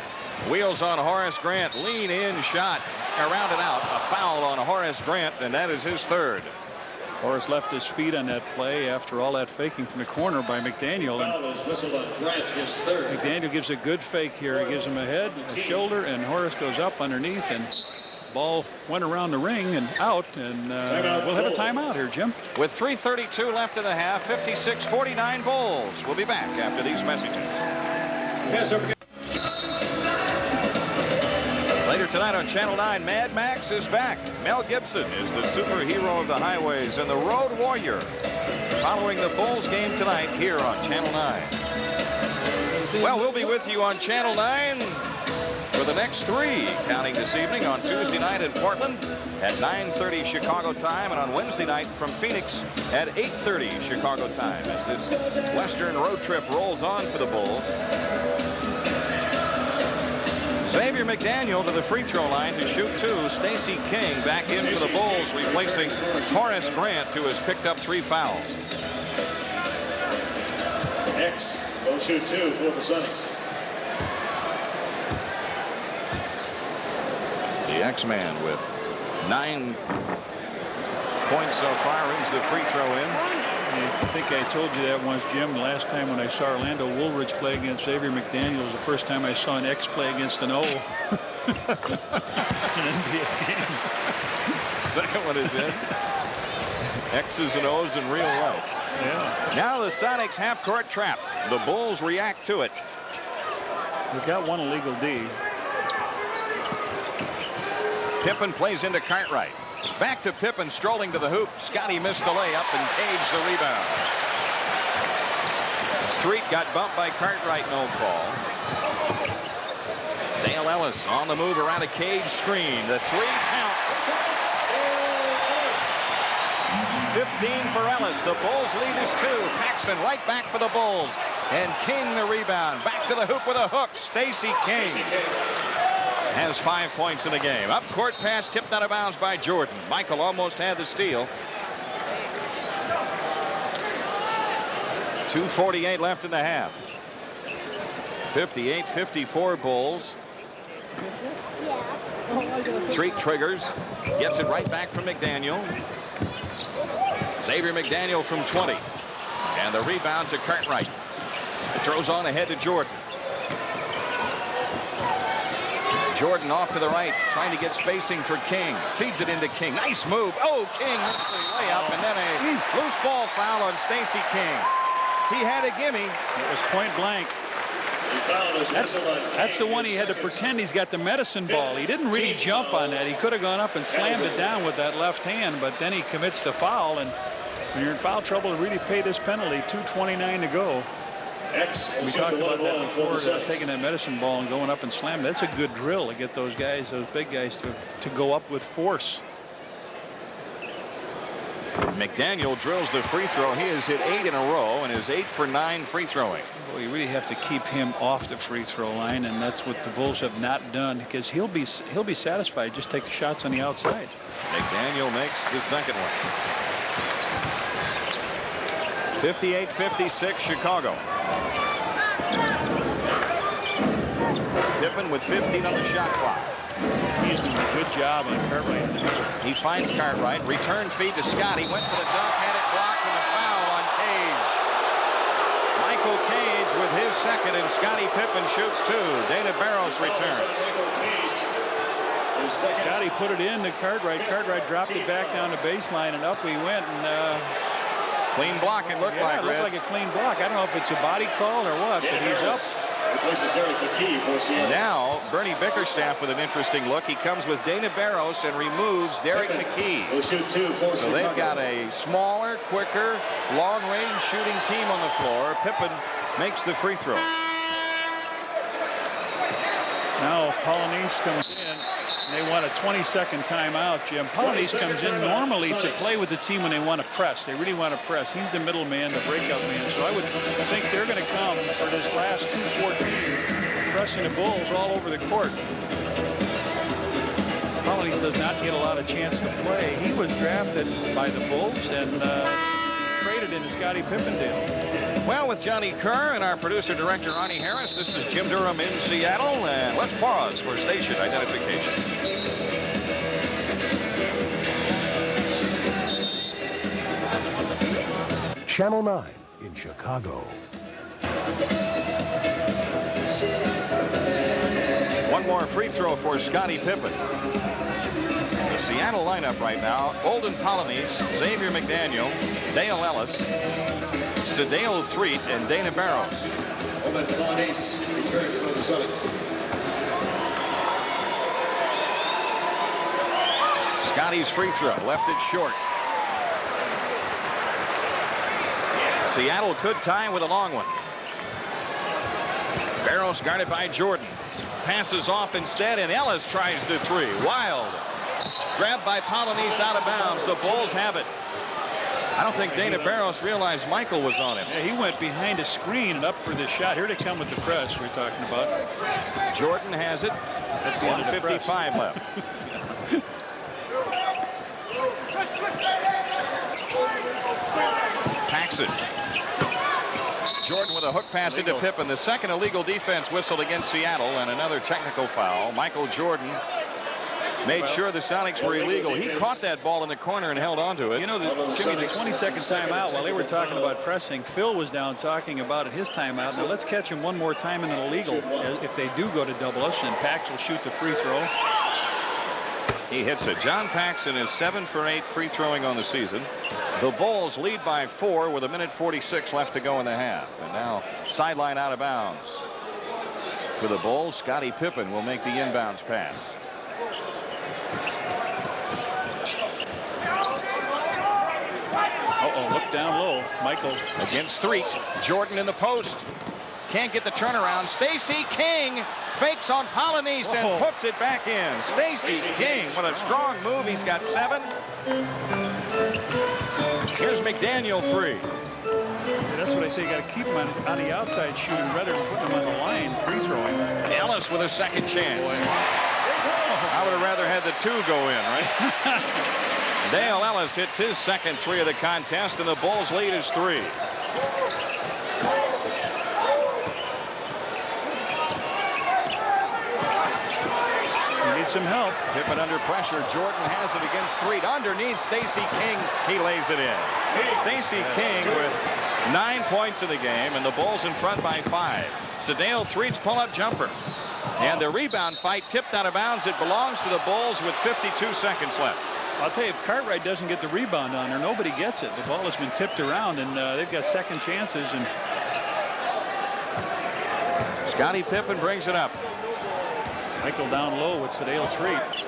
wheels on Horace Grant. Lean in shot. Around and out. A foul on Horace Grant, and that is his third. Horace left his feet on that play after all that faking from the corner by McDaniel. And McDaniel gives a good fake here. He gives him a head, a shoulder, and Horace goes up underneath, and ball went around the ring and out, and we'll have a timeout here, Jim. With 3:32 left in the half, 56-49 Bulls. We'll be back after these messages. Later tonight on Channel 9, Mad Max is back. Mel Gibson is the superhero of the highways and the road warrior. Following the Bulls game tonight here on Channel 9. Well, we'll be with you on Channel 9 for the next 3, counting this evening on Tuesday night in Portland at 9:30 Chicago time, and on Wednesday night from Phoenix at 8:30 Chicago time as this Western road trip rolls on for the Bulls. Xavier McDaniel to the free throw line to shoot 2. Stacey King back in for the Bulls, replacing Horace Grant, who has picked up 3 fouls. X will shoot 2 for the Sonics. The X-Man with 9 points so far, rings the free throw in. I think I told you that once, Jim. Last time when I saw Orlando Woolridge play against Xavier McDaniel was the first time I saw an X play against an O. An NBA game. Second one is in. X's and O's in real life. Yeah. Now the Sonics half-court trap. The Bulls react to it. We've got one illegal D. Pippen plays into Cartwright. Back to Pippen, strolling to the hoop. Scotty missed the layup and Cage the rebound. Threet got bumped by Cartwright, no call. Dale Ellis on the move around a Cage screen. The 3 counts. 15 for Ellis. The Bulls lead is 2. Paxson right back for the Bulls. And King the rebound. Back to the hoop with a hook. Stacey King has 5 points in the game. Up court pass tipped out of bounds by Jordan. Michael almost had the steal. 2:48 left in the half. 58-54 Bulls. Threet triggers. Gets it right back from McDaniel. Xavier McDaniel from 20. And the rebound to Cartwright. It throws on ahead to Jordan. Jordan off to the right, trying to get spacing for King. Feeds it into King. Nice move. Oh, King missed the layup, and then a loose ball foul on Stacey King. He had a gimme. It was point blank. That's the one he had to pretend he's got the medicine ball. He didn't really jump on that. He could have gone up and slammed it down with that left hand, but then he commits the foul, and when you're in foul trouble, to really pay this penalty. 2:29 to go. We talked about that before, taking that medicine ball and going up and slamming. That's a good drill to get those guys, those big guys, to go up with force. McDaniel drills the free throw. He has hit 8 in a row and is 8 for 9 free throwing. Well, you really have to keep him off the free throw line, and that's what the Bulls have not done, because he'll be satisfied. Just take the shots on the outside. McDaniel makes the second one. 58-56 Chicago. Pippen with 15 on the shot clock. He's doing a good job on Cartwright. He finds Cartwright. Return feed to Scotty. Went for the dunk. Had it blocked, and a foul on Cage. Michael Cage with his second, and Scotty Pippen shoots 2. Dana Barros returns. Scotty put it in to Cartwright. Cartwright dropped it back down the baseline, and up we went. And clean block, it looked like. It looked like a clean block. I don't know if it's a body call or what, but he's up. Now, Bernie Bickerstaff with an interesting look. He comes with Dana Barros and removes Derek McKee. So they've got a smaller, quicker, long-range shooting team on the floor. Pippen makes the free throw. Now, Polonese comes in. They want a 20-second timeout, Jim. Polonese comes in normally to play with the team when they want to press. They really want to press. He's the middleman, the breakout man. So I would think they're going to come for this last 2-14, pressing the Bulls all over the court. Polonese does not get a lot of chance to play. He was drafted by the Bulls and traded into Scottie Pippen deal. Well, with Johnny Kerr and our producer-director, Arnie Harris, this is Jim Durham in Seattle, and let's pause for station identification. Channel 9 in Chicago. One more free throw for Scottie Pippen. The Seattle lineup right now: Olden Polynice, Xavier McDaniel, Dale Ellis, Sedale Threet, and Dana Barros. Olden Polynice returns for the Sonics. Scottie's free throw left it short. Seattle could tie with a long one. Barros guarded by Jordan. Passes off instead, and Ellis tries the three. Wild. Grabbed by Polynice out of bounds. The Bulls have it. I don't think Dana Barros realized Michael was on him. Yeah, he went behind a screen and up for the shot. Here they come with the press we're talking about. Jordan has it. That's the end of the press. 1:55 left. Paxson. Jordan with a hook pass into Pippen. The second illegal defense whistled against Seattle, and another technical foul. Michael Jordan made sure the Sonics were illegal. He caught that ball in the corner and held on to it. You know, Jimmy, the 20-second timeout, while they were talking about pressing, Phil was down talking about it, his timeout. Now let's catch him one more time in an illegal if they do go to double us, and Pax will shoot the free throw. He hits it. John Paxson is 7 for 8 free throwing on the season. The Bulls lead by 4 with 1:46 left to go in the half. And now sideline out of bounds. For the Bulls, Scottie Pippen will make the inbounds pass. Look down low. Michael against Threet. Jordan in the post. Can't get the turnaround. Stacey King fakes on Polynice and puts it back in. Stacey King, what a strong move. He's got 7. Here's McDaniel free. That's what I say. You got to keep him on the outside shooting rather than putting him on the line free throwing. Ellis with a second chance. I would have rather had the 2 go in, right? Dale Ellis hits his second 3 of the contest, and the Bulls lead is 3. Some help. Pippen under pressure. Jordan has it against Threet. Underneath Stacey King. He lays it in. Stacey King with 9 points in the game, and the Bulls in front by 5. Sedale Threet's pull-up jumper. And the rebound fight tipped out of bounds. It belongs to the Bulls with 52 seconds left. I'll tell you, if Cartwright doesn't get the rebound on there, nobody gets it. The ball has been tipped around, and they've got second chances. And Scottie Pippen brings it up. Michael down low with Sedale Threet.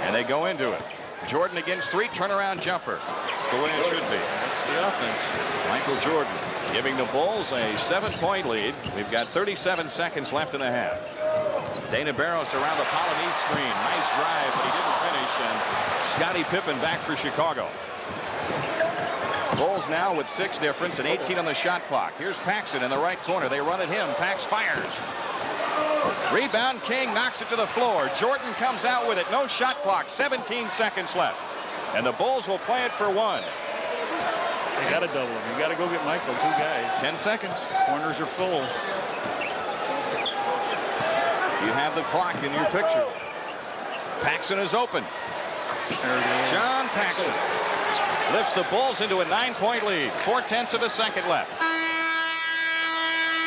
And they go into it. Jordan against Threet, turnaround jumper. That's the way it should be. That's the offense. Michael Jordan giving the Bulls a 7-point lead. We've got 37 seconds left in the half. Dana Barros around the Polynice screen. Nice drive, but he didn't finish. And Scottie Pippen back for Chicago. Bulls now with 6 difference and 18 on the shot clock. Here's Paxson in the right corner. They run at him. Pax fires. Rebound. King knocks it to the floor. Jordan comes out with it. No shot clock. 17 seconds left. And the Bulls will play it for 1. They got to double him. You got to go get Michael. 2 guys. 10 seconds. Corners are full. You have the clock in your picture. Paxson is open. There it is. John Paxson lifts the Bulls into a 9-point lead. 4/10 of a second left.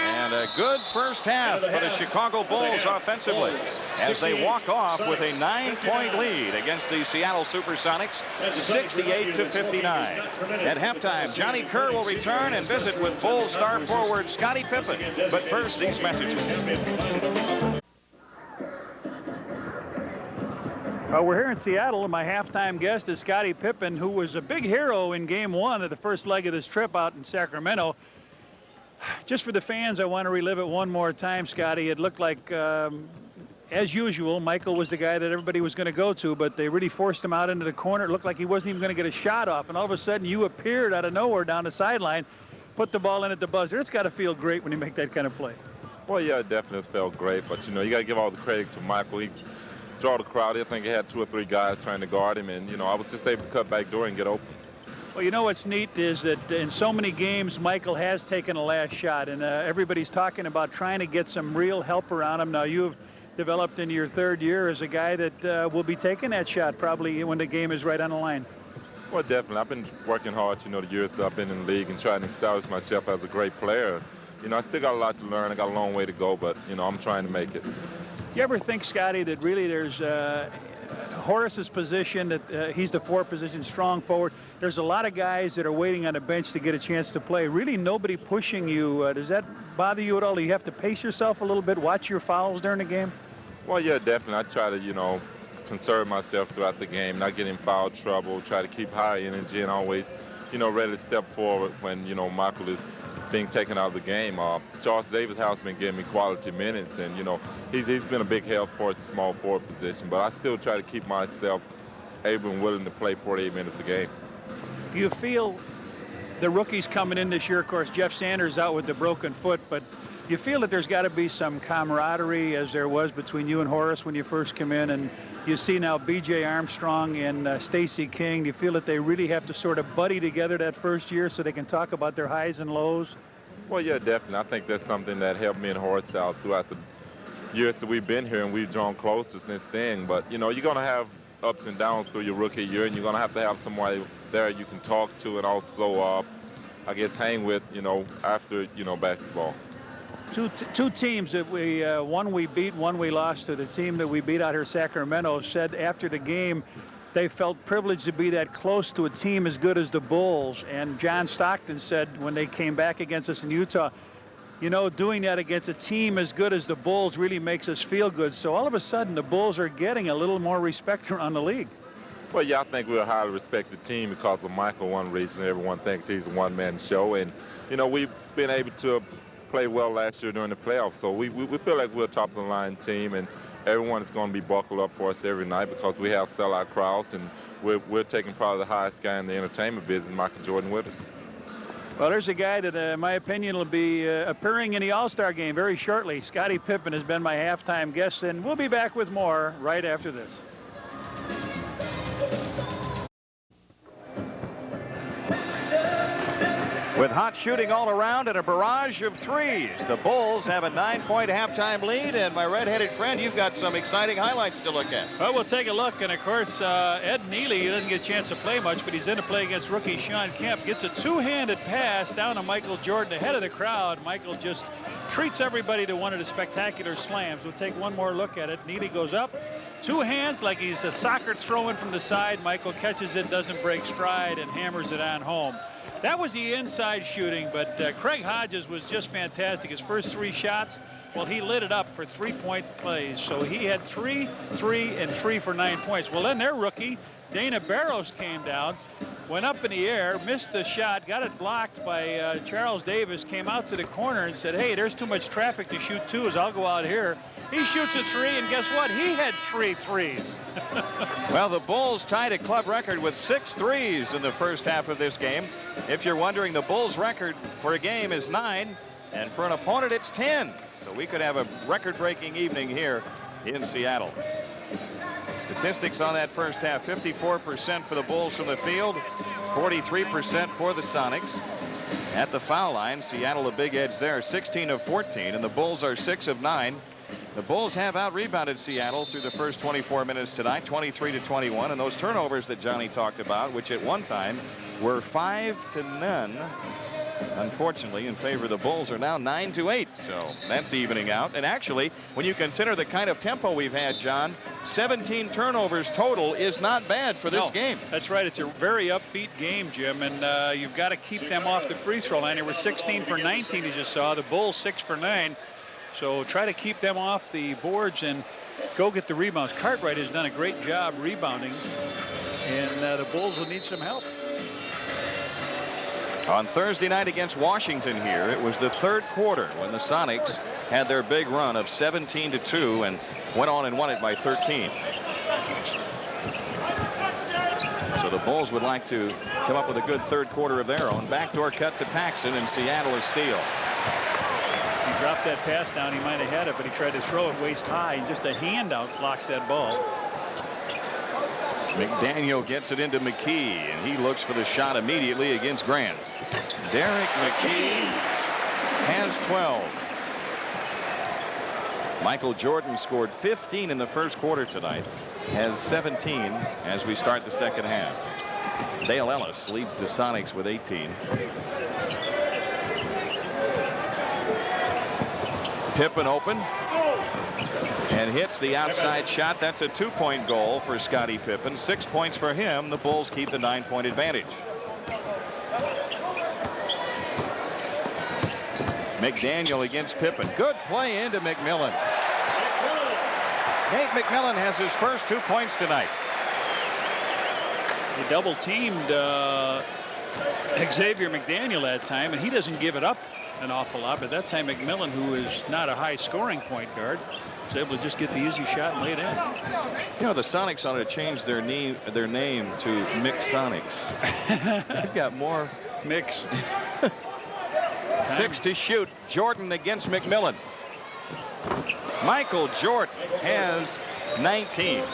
And a good first half for the Chicago Bulls offensively as they walk off with a 9-point lead against the Seattle Supersonics, 68-59. At halftime, Johnny Kerr will return and visit with Bulls star forward Scottie Pippen. But first, these messages. We're here in Seattle, and my halftime guest is Scottie Pippen, who was a big hero in Game 1 of the first leg of this trip out in Sacramento. Just for the fans, I want to relive it one more time, Scottie. It looked like, as usual, Michael was the guy that everybody was going to go to, but they really forced him out into the corner. It looked like he wasn't even going to get a shot off, and all of a sudden you appeared out of nowhere down the sideline, put the ball in at the buzzer. It's got to feel great when you make that kind of play. Well, yeah, it definitely felt great, but, you know, you got to give all the credit to Michael. He draw the crowd. I think he had 2 or 3 guys trying to guard him, and, you know, I was just able to cut back door and get open. Well, you know what's neat is that in so many games, Michael has taken a last shot, and everybody's talking about trying to get some real help around him. Now, you've developed into your 3rd year as a guy that will be taking that shot probably when the game is right on the line. Well, definitely. I've been working hard, you know, the years that I've been in the league and trying to establish myself as a great player. You know, I still got a lot to learn. I got a long way to go, but, you know, I'm trying to make it. Do you ever think, Scotty, that really there's Horace's position, that he's the 4th position, strong forward. There's a lot of guys that are waiting on the bench to get a chance to play. Really nobody pushing you. Does that bother you at all? Do you have to pace yourself a little bit, watch your fouls during the game? Well, yeah, definitely. I try to, you know, conserve myself throughout the game, not get in foul trouble, try to keep high energy and always, you know, ready to step forward when, you know, Michael is being taken out of the game. Charles Davis has been giving me quality minutes, and, you know, he's been a big help for the small forward position, but I still try to keep myself able and willing to play 48 minutes a game. Do you feel the rookies coming in this year, of course, Jeff Sanders out with the broken foot, but you feel that there's got to be some camaraderie as there was between you and Horace when you first come in, and you see now B.J. Armstrong and Stacey King. Do you feel that they really have to sort of buddy together that first year so they can talk about their highs and lows? Well, yeah, definitely. I think that's something that helped me and Horace out throughout the years that we've been here, and we've drawn closer since then. But, you know, you're going to have ups and downs through your rookie year, and you're going to have somebody there you can talk to and also, I guess, hang with, you know, after, you know, basketball. Two teams that one we beat, one we lost to. The team that we beat out here, Sacramento, said after the game they felt privileged to be that close to a team as good as the Bulls. And John Stockton said when they came back against us in Utah, you know, doing that against a team as good as the Bulls really makes us feel good. So all of a sudden the Bulls are getting a little more respect around the league. Well, yeah, I think we're a highly respected team because of Michael. One reason everyone thinks he's a one-man show. And, you know, we've been able to play well last year during the playoffs. So we feel like we're a top-of-the-line team, and everyone is going to be buckled up for us every night because we have sellout crowds, and we're taking probably the highest guy in the entertainment business, Michael Jordan, with us. Well, there's a guy that, in my opinion, will be appearing in the All-Star game very shortly. Scottie Pippen has been my halftime guest, and we'll be back with more right after this. With hot shooting all around and a barrage of threes, the Bulls have a 9-point halftime lead, and my red-headed friend, you've got some exciting highlights to look at. Well, we'll take a look, and of course, Ed Neely doesn't get a chance to play much, but he's in to play against rookie Sean Kemp. Gets a two-handed pass down to Michael Jordan ahead of the crowd. Michael just treats everybody to one of the spectacular slams. We'll take one more look at it. Neely goes up, two hands like he's a soccer throw-in from the side. Michael catches it, doesn't break stride, and hammers it on home. That was the inside shooting, but Craig Hodges was just fantastic. His first three shots, well, he lit it up for three-point plays. So he had 3, 3, and 3 for 9 points. Well, then their rookie, Dana Barros, came down, went up in the air, missed the shot, got it blocked by Charles Davis, came out to the corner and said, hey, there's too much traffic to shoot twos. I'll go out here. He shoots a three, and guess what? He had 3 threes. Well, the Bulls tied a club record with 6 threes in the first half of this game. If you're wondering, the Bulls record for a game is 9, and for an opponent, it's 10. So we could have a record-breaking evening here in Seattle. Statistics on that first half: 54% for the Bulls from the field, 43% for the Sonics. At the foul line, Seattle a big edge there, 16 of 14, and the Bulls are 6 of 9. The Bulls have out-rebounded Seattle through the first 24 minutes tonight, 23-21, and those turnovers that Johnny talked about, which at one time were 5-0, unfortunately, in favor of the Bulls, are now 9-8. So that's evening out. And actually, when you consider the kind of tempo we've had, John, 17 turnovers total is not bad for this game. That's right. It's a very upbeat game, Jim, and you've got to keep them off the free throw line. They were 16 for 19, as you saw. The Bulls 6 for 9. So try to keep them off the boards and go get the rebounds. Cartwright has done a great job rebounding, and the Bulls will need some help. On Thursday night against Washington here, it was the third quarter when the Sonics had their big run of 17-2 and went on and won it by 13. So the Bulls would like to come up with a good third quarter of their own. Backdoor cut to Paxson, and Seattle is steal. He dropped that pass down. He might have had it, but he tried to throw it waist high, and just a handout blocks that ball. McDaniel gets it into McKee, and he looks for the shot immediately against Grant. Derek McKee has 12. Michael Jordan scored 15 in the first quarter tonight, has 17 as we start the second half. Dale Ellis leads the Sonics with 18. Pippen open and hits the outside shot. That's a 2-point goal for Scottie Pippen. 6 points for him. The Bulls keep the 9-point advantage. McDaniel against Pippen. Good play into McMillan. Nate McMillan has his first 2 points tonight. He double teamed Xavier McDaniel that time, and he doesn't give it up an awful lot. But that time McMillan, who is not a high scoring point guard, was able to just get the easy shot and lay it in. You know, the Sonics ought to change their name to Mix Sonics. They've got more mix. 6 to shoot. Jordan against McMillan. Michael Jordan has 19.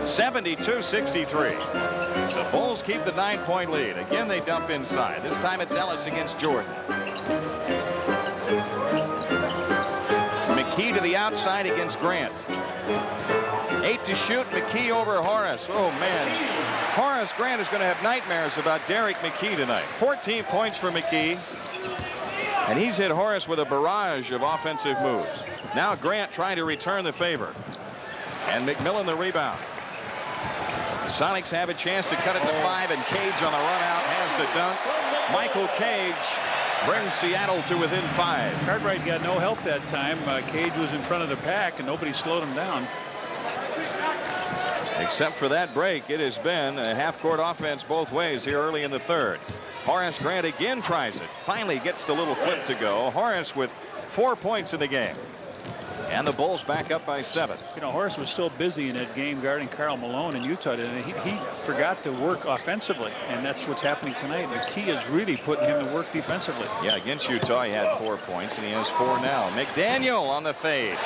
72-63. The Bulls keep the 9-point lead. Again, they dump inside. This time it's Ellis against Jordan. McKee to the outside against Grant. 8 to shoot. McKee over Horace. Oh, man. Horace Grant is going to have nightmares about Derek McKee tonight. 14 points for McKee. And he's hit Horace with a barrage of offensive moves. Now Grant trying to return the favor. And McMillan the rebound. The Sonics have a chance to cut it to 5, and Cage on the run out has the dunk. Michael Cage brings Seattle to within 5. Cartwright got no help that time. Cage was in front of the pack, and nobody slowed him down. Except for that break, it has been a half-court offense both ways here early in the third. Horace Grant again tries it. Finally gets the little flip to go. Horace with 4 points in the game. And the Bulls back up by 7. You know, Horace was so busy in that game guarding Karl Malone in Utah, and he forgot to work offensively, and that's what's happening tonight. McKee is really putting him to work defensively. Yeah, against Utah, he had 4 points, and he has 4 now. McDaniel on the fade.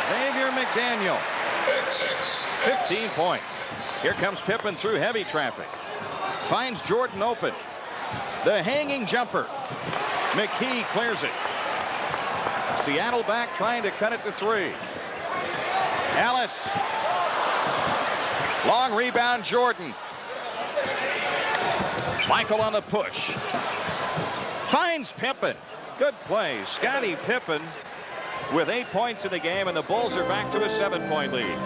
Xavier McDaniel. 15 points. Here comes Pippen through heavy traffic. Finds Jordan open. The hanging jumper. McKee clears it. Seattle back trying to cut it to 3. Ellis. Long rebound, Jordan. Michael on the push. Finds Pippen. Good play. Scottie Pippen with 8 points in the game, and the Bulls are back to a 7-point lead.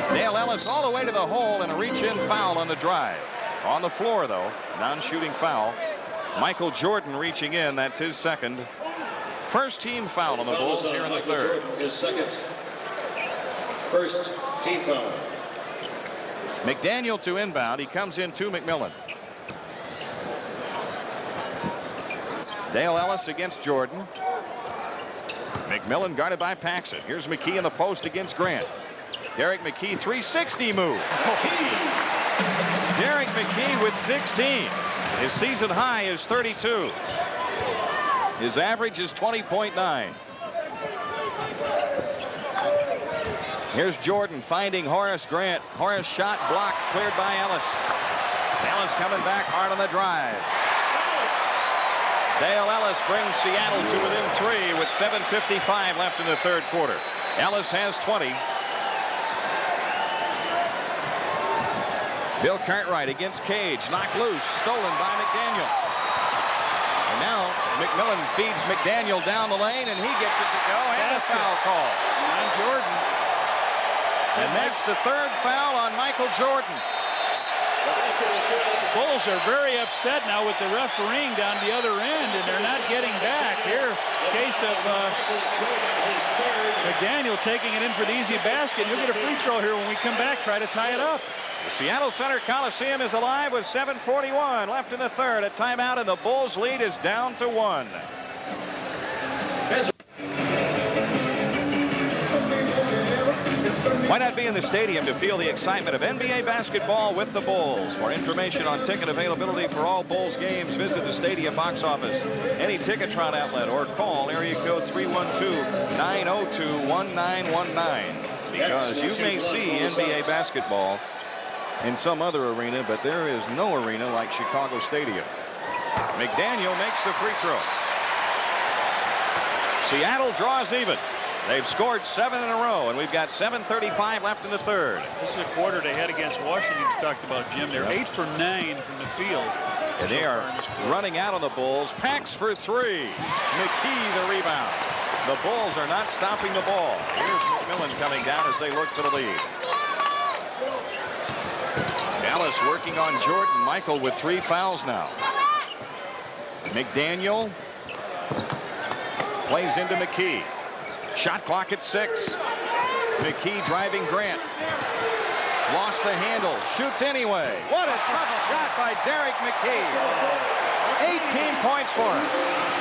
Dale Ellis all the way to the hole, and a reach-in foul on the drive. On the floor, though, non-shooting foul. Michael Jordan reaching in. That's his second. First team foul on the Bulls here in the third. His second. First team foul. McDaniel to inbound. He comes in to McMillan. Dale Ellis against Jordan. McMillan guarded by Paxson. Here's McKee in the post against Grant. Derek McKee 360 move. Derek McKee with 16. His season high is 32. His average is 20.9. Here's Jordan finding Horace Grant. Horace shot blocked, cleared by Ellis. Ellis coming back hard on the drive. Dale Ellis brings Seattle to within 3 with 7:55 left in the third quarter. Ellis has 20. Bill Cartwright against Cage. Knocked loose. Stolen by McDaniel. And now McMillan feeds McDaniel down the lane, and he gets it to go. And a foul call on Jordan. And that's the third foul on Michael Jordan. Bulls are very upset now with the refereeing down the other end, and they're not getting back. Here, case of McDaniel taking it in for the easy basket. You'll get a free throw here when we come back. Try to tie it up. The Seattle Center Coliseum is alive with 7:41 left in the third. A timeout, and the Bulls' lead is down to 1. Why not be in the stadium to feel the excitement of NBA basketball with the Bulls? For information on ticket availability for all Bulls games, visit the stadium box office, any Ticketron outlet, or call area code 312-902-1919. Because you may see NBA basketball in some other arena, but there is no arena like Chicago Stadium. McDaniel makes the free throw. Seattle draws even. They've scored 7 in a row, and we've got 7:35 left in the third. This is a quarter they had against Washington. You talked about, Jim. They're 8 for 9 from the field. And they are running out on the Bulls. Pax for 3. McKee the rebound. The Bulls are not stopping the ball. Here's McMillan coming down as they look for the lead. Ellis working on Jordan. Michael with 3 fouls now. McDaniel plays into McKee. Shot clock at 6. McKee driving Grant. Lost the handle. Shoots anyway. What a tough shot by Derek McKee. 18 points for him.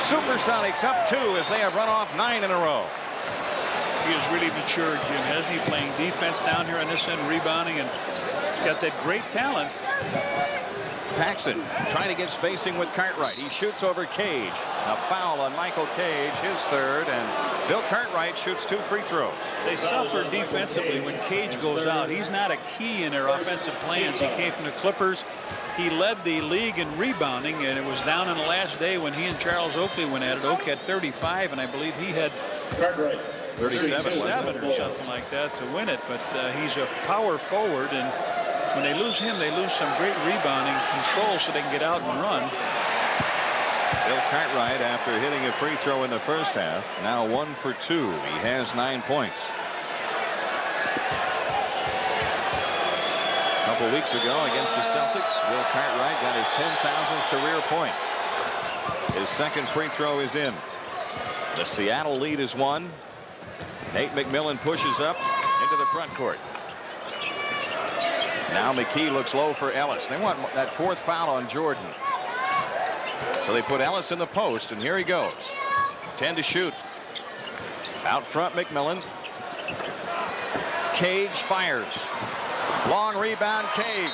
Supersonics up 2 as they have run off 9 in a row. He has really matured, Jim, hasn't he? Playing defense down here on this end, rebounding, and he's got that great talent. Paxson trying to get spacing with Cartwright. He shoots over Cage. A foul on Michael Cage, his third, and Bill Cartwright shoots 2 free throws. They suffer defensively when Cage goes out. He's not a key in their offensive plans. He came from the Clippers. He led the league in rebounding, and it was down in the last day when he and Charles Oakley went at it. Oak had 35, and I believe he had 37 or something like that to win it. But he's a power forward, and when they lose him, they lose some great rebounding control so they can get out and run. Bill Cartwright, after hitting a free throw in the first half, now 1 for 2. He has 9 points. A couple weeks ago against the Celtics, Bill Cartwright got his 10,000th career point. His second free throw is in. The Seattle lead is 1. Nate McMillan pushes up into the front court. Now McKee looks low for Ellis. They want that 4th foul on Jordan. So they put Ellis in the post, and here he goes. 10 to shoot. Out front, McMillan. Cage fires. Long rebound, Cage.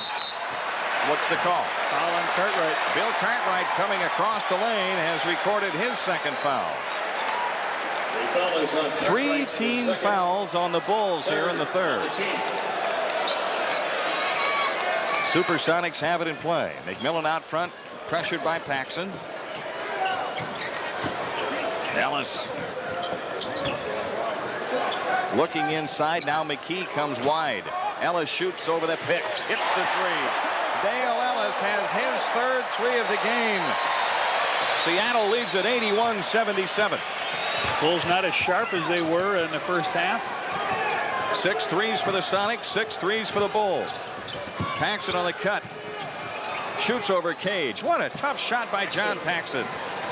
What's the call? Foul on Cartwright. Bill Cartwright coming across the lane has recorded his second foul. 3 team fouls on the Bulls here in the third. Supersonics have it in play. McMillan out front, pressured by Paxson. Ellis looking inside. Now McKee comes wide. Ellis shoots over the pick. Hits the 3. Dale Ellis has his third 3 of the game. Seattle leads at 81-77. Bulls not as sharp as they were in the first half. 6 threes for the Sonics, 6 threes for the Bulls. Paxson on the cut. Shoots over Cage. What a tough shot by John Paxson.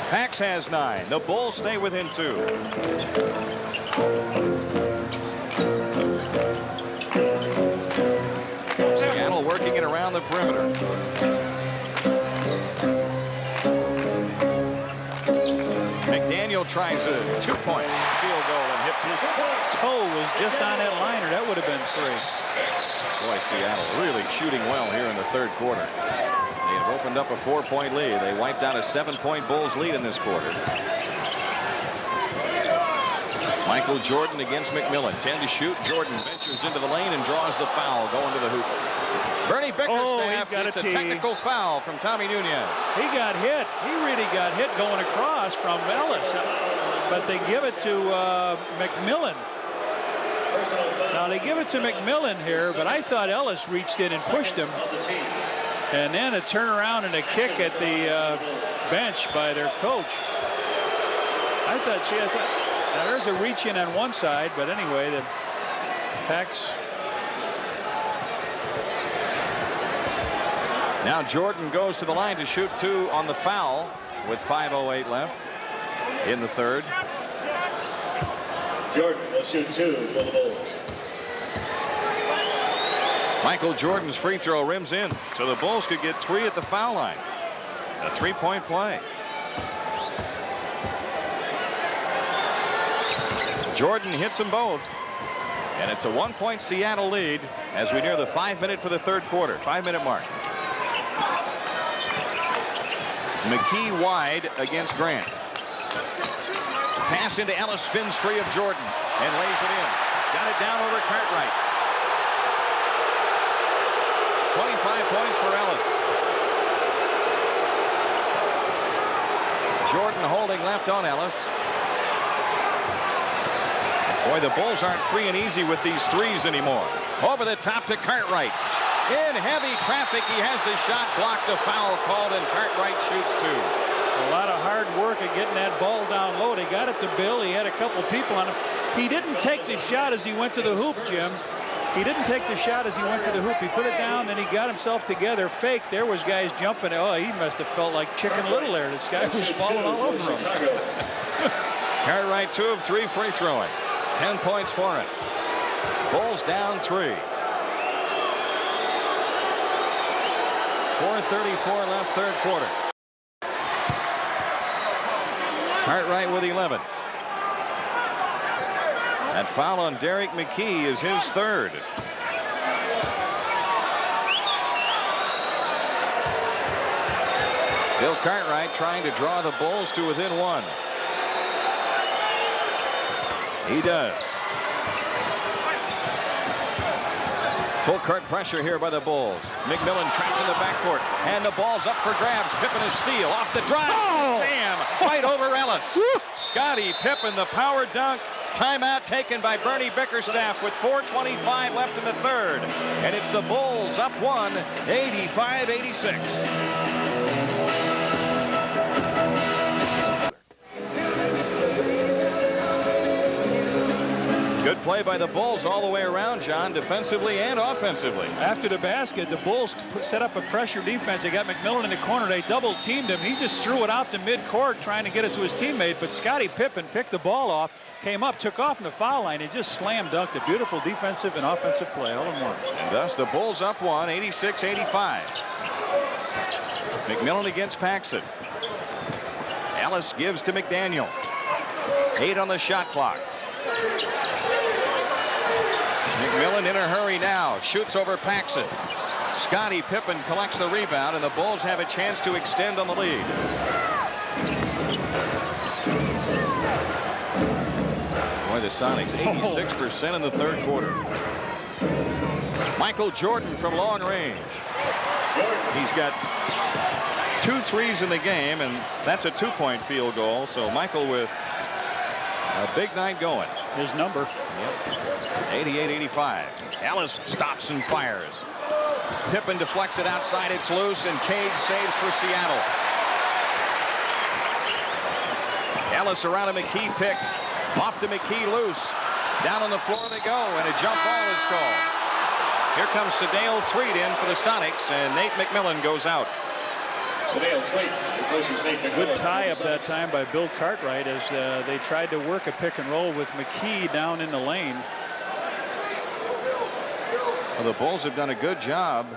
Pax has 9. The Bulls stay within 2. Seattle working it around the perimeter. McDaniel tries a 2-point field goal and hits his toe was just on that liner. That would have been 3. Boy, Seattle really shooting well here in the third quarter. They have opened up a 4-point lead. They wiped out a 7-point Bulls lead in this quarter. Michael Jordan against McMillan. 10 to shoot. Jordan ventures into the lane and draws the foul going to the hoop. Bernie Bickerstaff gets a technical foul from Tommy Nunez. He got hit. He really got hit going across from Ellis. But they give it to McMillan. Now they give it to McMillan here, but I thought Ellis reached in and pushed him. And then a turnaround and a kick at the bench by their coach. I thought, now there's a reach in on one side, but anyway, the Pax. Now Jordan goes to the line to shoot 2 on the foul with 5:08 left in the third. Jordan will shoot 2 for the Bulls. Michael Jordan's free throw rims in, so the Bulls could get 3 at the foul line. A 3-point play. Jordan hits them both, and it's a 1-point Seattle lead as we near the 5-minute for the third quarter. 5-minute mark. McKee wide against Grant. Pass into Ellis, spins free of Jordan and lays it in. Got it down over Cartwright. 25 points for Ellis. Jordan holding left on Ellis. Boy, the Bulls aren't free and easy with these threes anymore. Over the top to Cartwright. In heavy traffic, he has the shot blocked, a foul called, and Cartwright shoots two. A lot of hard work at getting that ball down low. They got it to Bill. He had a couple people on him. He didn't take the shot as he went to the hoop, Jim. He didn't take the shot as he went to the hoop. He put it down, then he got himself together. Fake. There was guys jumping. Oh, he must have felt like Chicken Little there. This guy was falling all over him. Cartwright 2 of 3 free throwing. 10 points for it. Bulls down 3. 4:34 left, third quarter. Cartwright with 11. That foul on Derek McKee is his third. Bill Cartwright trying to draw the Bulls to within 1. He does. Full court pressure here by the Bulls. McMillan trapped in the backcourt, and the ball's up for grabs. Pippen a steal off the drive. Oh! Damn! Right over Ellis. Scottie Pippen, the power dunk. Timeout taken by Bernie Bickerstaff with 4:25 left in the third. And it's the Bulls up 1, 85-86. Good play by the Bulls all the way around, John, defensively and offensively. After the basket, the Bulls set up a pressure defense. They got McMillan in the corner. They double-teamed him. He just threw it out to midcourt trying to get it to his teammate, but Scottie Pippen picked the ball off, came up, took off in the foul line, and just slam dunked a beautiful defensive and offensive play all in one. And thus the Bulls up 1, 86-85. McMillan against Paxson. Ellis gives to McDaniel. 8 on the shot clock. McMillan in a hurry now. Shoots over Paxson. Scottie Pippen collects the rebound, and the Bulls have a chance to extend on the lead. Boy, the Sonics 86% in the third quarter. Michael Jordan from long range. He's got 2 threes in the game, and that's a 2-point field goal. So Michael with a big night going. His number. Yep. 88-85. Ellis stops and fires. Pippen deflects it outside. It's loose, and Cage saves for Seattle. Ellis around a McKee pick. Off to McKee loose. Down on the floor they go, and a jump ball is called. Here comes Sedale Threed in for the Sonics, and Nate McMillan goes out. Good tie up that time by Bill Cartwright as they tried to work a pick and roll with McKee down in the lane. Well, the Bulls have done a good job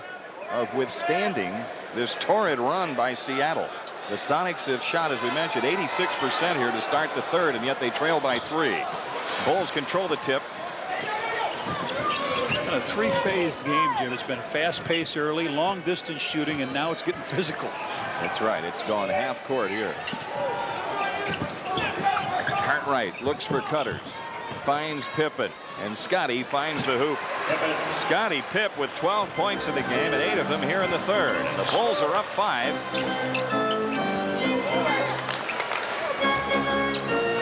of withstanding this torrid run by Seattle. The Sonics have shot, as we mentioned, 86% here to start the third, and yet they trail by 3. Bulls control the tip. It's been a 3-phased game, Jim. It's been fast pace early, long distance shooting, and now it's getting physical. That's right. It's gone half court here. Cartwright looks for cutters. Finds Pippen, and Scottie finds the hoop. Scottie Pipp with 12 points in the game, and 8 of them here in the third. And the Bulls are up 5.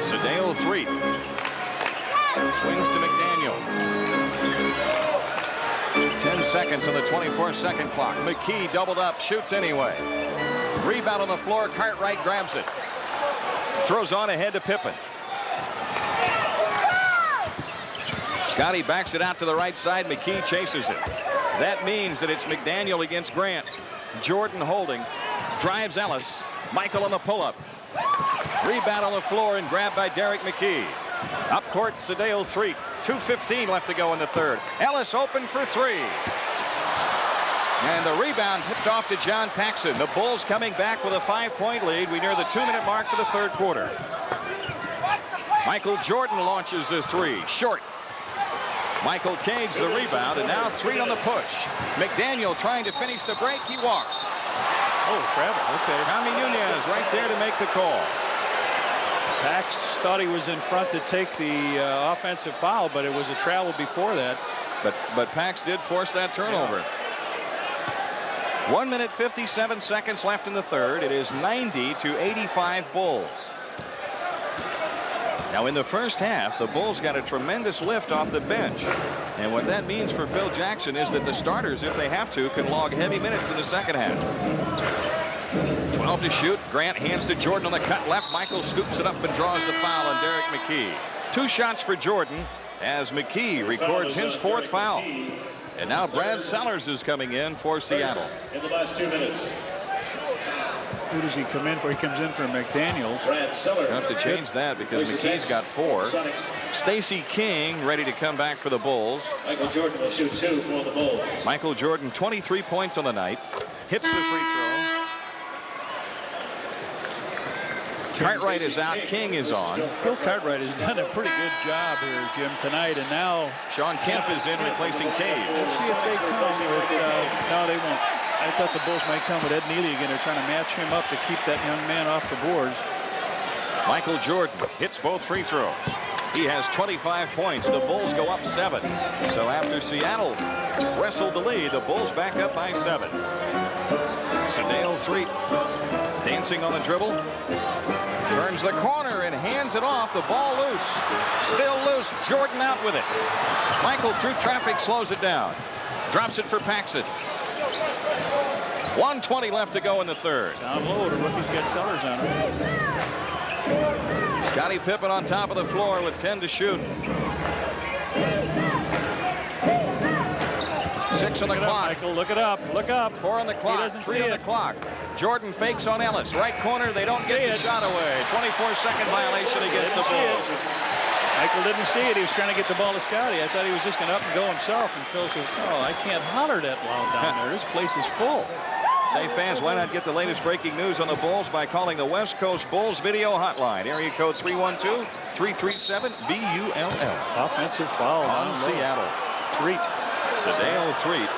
Sedale Threed swings to McDaniel. 10 seconds on the 24-second clock. McKee doubled up, shoots anyway. Rebound on the floor. Cartwright grabs it. Throws on ahead to Pippen. Scottie backs it out to the right side. McKee chases it. That means that it's McDaniel against Grant. Jordan holding. Drives Ellis. Michael on the pull-up. Rebound on the floor and grabbed by Derek McKee. Up court, Sedale Threed. 2:15 left to go in the third. Ellis open for 3. And the rebound tipped off to John Paxson. The Bulls coming back with a 5-point lead. We near the 2-minute mark for the third quarter. Michael Jordan launches a 3. Short. Michael Cage the rebound, and now Threed on the push. McDaniel trying to finish the break. He walks. Oh, travel. Okay. Tommy Nunez right there to make the call. Pax thought he was in front to take the offensive foul, but it was a travel before that. But Pax did force that turnover. 1 minute 57 seconds left in the third. It is 90-85 Bulls. Now in the first half, the Bulls got a tremendous lift off the bench. And what that means for Phil Jackson is that the starters, if they have to, can log heavy minutes in the second half. 12 to shoot. Grant hands to Jordan on the cut left. Michael scoops it up and draws the foul on Derek McKee. 2 shots for Jordan as McKee records his 4th foul. And now Brad Sellers is coming in for Seattle. In the last 2 minutes. Who does he come in for? He comes in for McDaniel. Brad Sellers. Have to change that because McKee's got 4. Stacey King ready to come back for the Bulls. Michael Jordan will shoot 2 for the Bulls. Michael Jordan, 23 points on the night. Hits the free throw. Cartwright is out. King is on. Bill Cartwright has done a pretty good job here, Jim, tonight. And now Sean Kemp is in replacing Cage. let's see if they come with, no, they won't. I thought the Bulls might come with Ed Neely again. They're trying to match him up to keep that young man off the boards. Michael Jordan hits both free throws. He has 25 points. The Bulls go up 7. So after Seattle wrestled the lead, the Bulls back up by 7. Sedale Threet dancing on the dribble. Turns the corner and hands it off. The ball loose. Still loose. Jordan out with it. Michael through traffic slows it down. Drops it for Paxson. 1:20 left to go in the third. Down low, the rookie's got Sellers on him. Scottie Pippen on top of the floor with 10 to shoot. 6 on the clock. Michael, look it up. Look up. 4 on the clock. 3 on the clock. Jordan fakes on Ellis. Right corner. They don't get the shot away. 24-second violation against the Bulls. Michael didn't see it. He was trying to get the ball to Scotty. I thought he was just going to up and go himself. And Phil says, oh, I can't holler that loud down there. This place is full. Say, fans, why not get the latest breaking news on the Bulls by calling the West Coast Bulls video hotline. Area code 312-337-BULL. Offensive foul On Seattle. Threet. Sedale Threet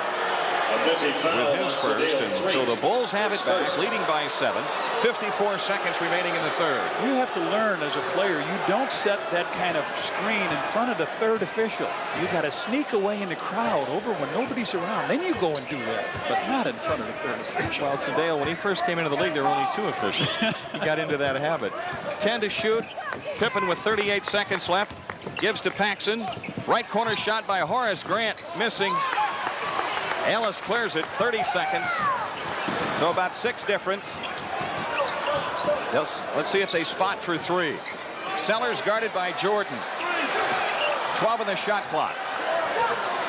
with his first, and so the Bulls have it back, leading by 7. 54 seconds remaining in the third. You have to learn as a player, you don't set that kind of screen in front of the third official. You got to sneak away in the crowd over when nobody's around. Then you go and do that, but not in front of the third official. Well, Sedale, when he first came into the league, there were only 2 officials. He got into that habit. 10 to shoot. Pippen with 38 seconds left. Gives to Paxson. Right corner shot by Horace Grant. Missing. Ellis clears it. 30 seconds. So about 6 difference. Let's see if they spot for 3. Sellers guarded by Jordan. 12 on the shot clock.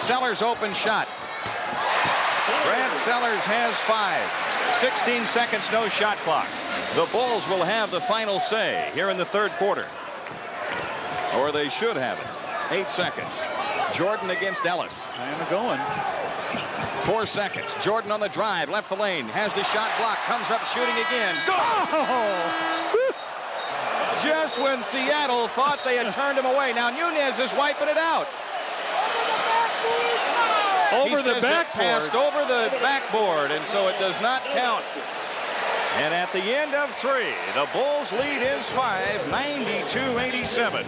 Sellers open shot. Brad Sellers has 5. 16 seconds, no shot clock. The Bulls will have the final say here in the third quarter. Or they should have it. 8 seconds. Jordan against Ellis. And they're going. 4 seconds. Jordan on the drive, left the lane, has the shot blocked, comes up shooting again. Go! Just when Seattle thought they had turned him away. Now Nunez is wiping it out. Over the backboard. Passed over the backboard, and so it does not count. And at the end of 3, the Bulls lead is 5, 92-87.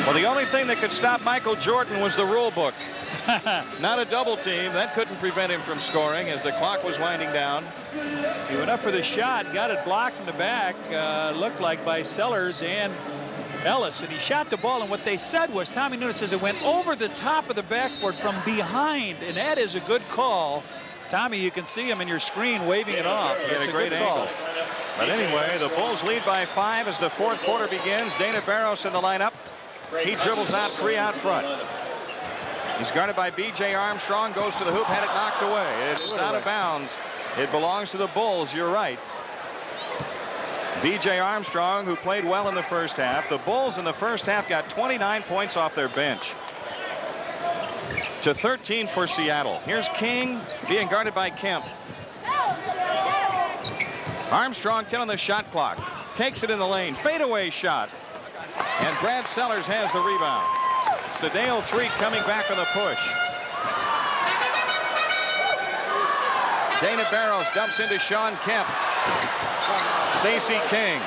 Well, the only thing that could stop Michael Jordan was the rule book. Not a double team. That couldn't prevent him from scoring as the clock was winding down. He went up for the shot, got it blocked from the back, looked like by Sellers and Ellis, and he shot the ball, and what they said was, Tommy Nunez says it went over the top of the backboard from behind, and that is a good call. Tommy, you can see him in your screen waving it off. He had a great angle. But anyway, the Bulls lead by 5 as the fourth quarter begins. Dana Barros in the lineup. He dribbles out 3 out front. He's guarded by B.J. Armstrong, goes to the hoop, had it knocked away. It's out of bounds. It belongs to the Bulls, you're right. B.J. Armstrong, who played well in the first half. The Bulls in the first half got 29 points off their bench to 13 for Seattle. Here's King being guarded by Kemp. Armstrong 10 on the shot clock. Takes it in the lane. Fadeaway shot. And Brad Sellers has the rebound. Sedale Threet coming back on the push. Dana Barros dumps into Sean Kemp. Stacey King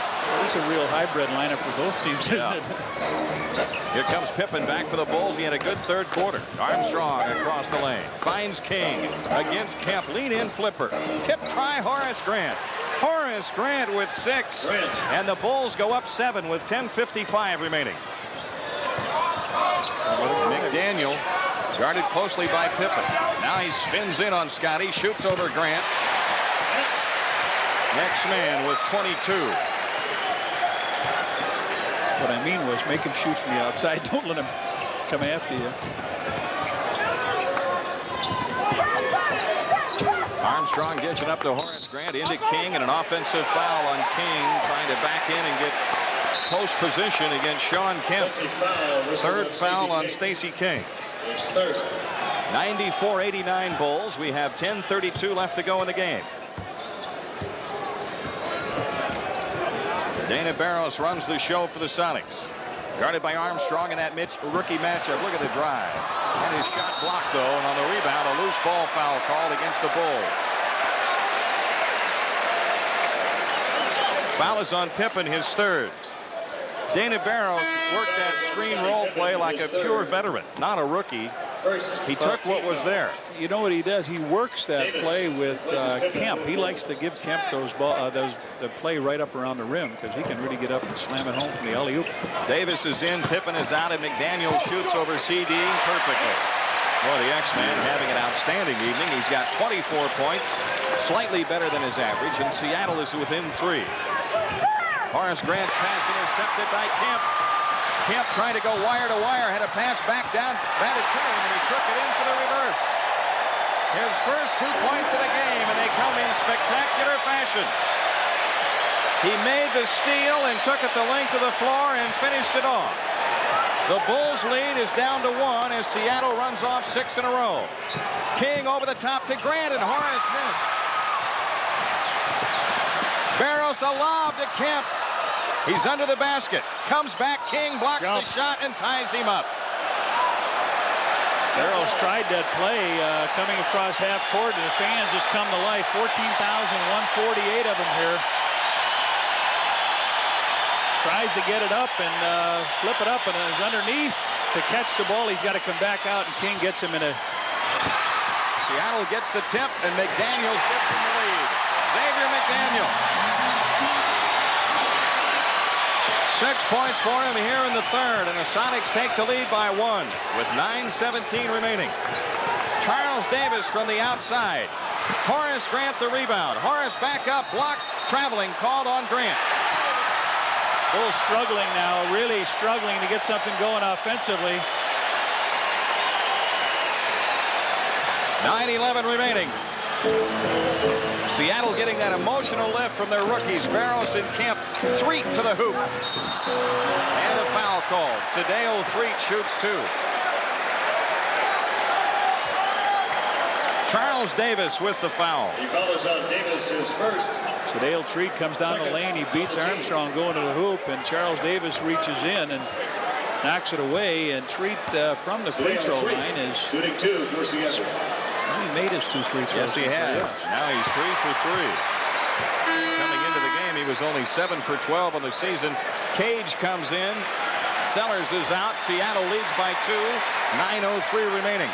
It's a real hybrid lineup for both teams, isn't it? Here comes Pippen back for the Bulls. He had a good third quarter. Armstrong across the lane. Finds King against Kemp. Lean in flipper. Tip try Horace Grant. Horace Grant with 6. And the Bulls go up 7 with 10:55 remaining. McDaniel guarded closely by Pippen. Now he spins in on Scotty. Shoots over Grant. Next man with 22. What I mean was make him shoot from the outside. Don't let him come after you. Armstrong gets it up to Horace Grant, into King, and an offensive foul on King, trying to back in and get close position against Sean Kemp. Third foul on Stacey King. 94-89 Bulls. We have 10:32 left to go in the game. Dana Barros runs the show for the Sonics. Guarded by Armstrong in that rookie matchup. Look at the drive. And his shot blocked, though, and on the rebound, a loose ball foul called against the Bulls. Foul is on Pippen, his third. Dana Barros worked that screen roll play like a pure veteran, not a rookie. He took what was there. You know what he does? He works that play with Kemp. He likes to give Kemp the play right up around the rim because he can really get up and slam it home from the alley-oop. Davis is in, Pippen is out, and McDaniel shoots over CD perfectly. Well, the X-Man having an outstanding evening. He's got 24 points, slightly better than his average, and Seattle is within 3. Horace Grant's pass intercepted by Kemp. Kemp trying to go wire to wire, had a pass back down, batted to him, and he took it in for the reverse. His first 2 points of the game, and they come in spectacular fashion. He made the steal and took it the length of the floor and finished it off. The Bulls lead is down to 1 as Seattle runs off 6 in a row. King over the top to Grant, and Horace missed. Barros a lob to Kemp. He's under the basket. Comes back. King blocks the shot and ties him up. Barros tried that play coming across half court, and the fans just come to life. 14,148 of them here. Tries to get it up and flip it up, and is underneath to catch the ball. He's got to come back out, and King gets him in a... Seattle gets the tip, and McDaniels gets in the lead. Xavier McDaniel. 6 points for him here in the third, and the Sonics take the lead by 1 with 9:17 remaining. Charles Davis from the outside. Horace Grant the rebound. Horace back up, blocked, traveling, called on Grant. Bulls struggling now, really struggling to get something going offensively. 9:11 remaining. Seattle getting that emotional lift from their rookies, Barros and Kemp. Threet to the hoop. And a foul called. Sadeo Threet shoots 2. Charles Davis with the foul. He follows on Davis, his first. Sadeo Threet comes down the lane. He beats Armstrong going to the hoop, and Charles Davis reaches in and knocks it away. And Threet from the free throw line is Shooting 2 for Seattle. He made his 2 free throws. Yes, he has. Now he's 3 for 3. Coming into the game, he was only 7 for 12 on the season. Cage comes in. Sellers is out. Seattle leads by 2. 9:03 remaining.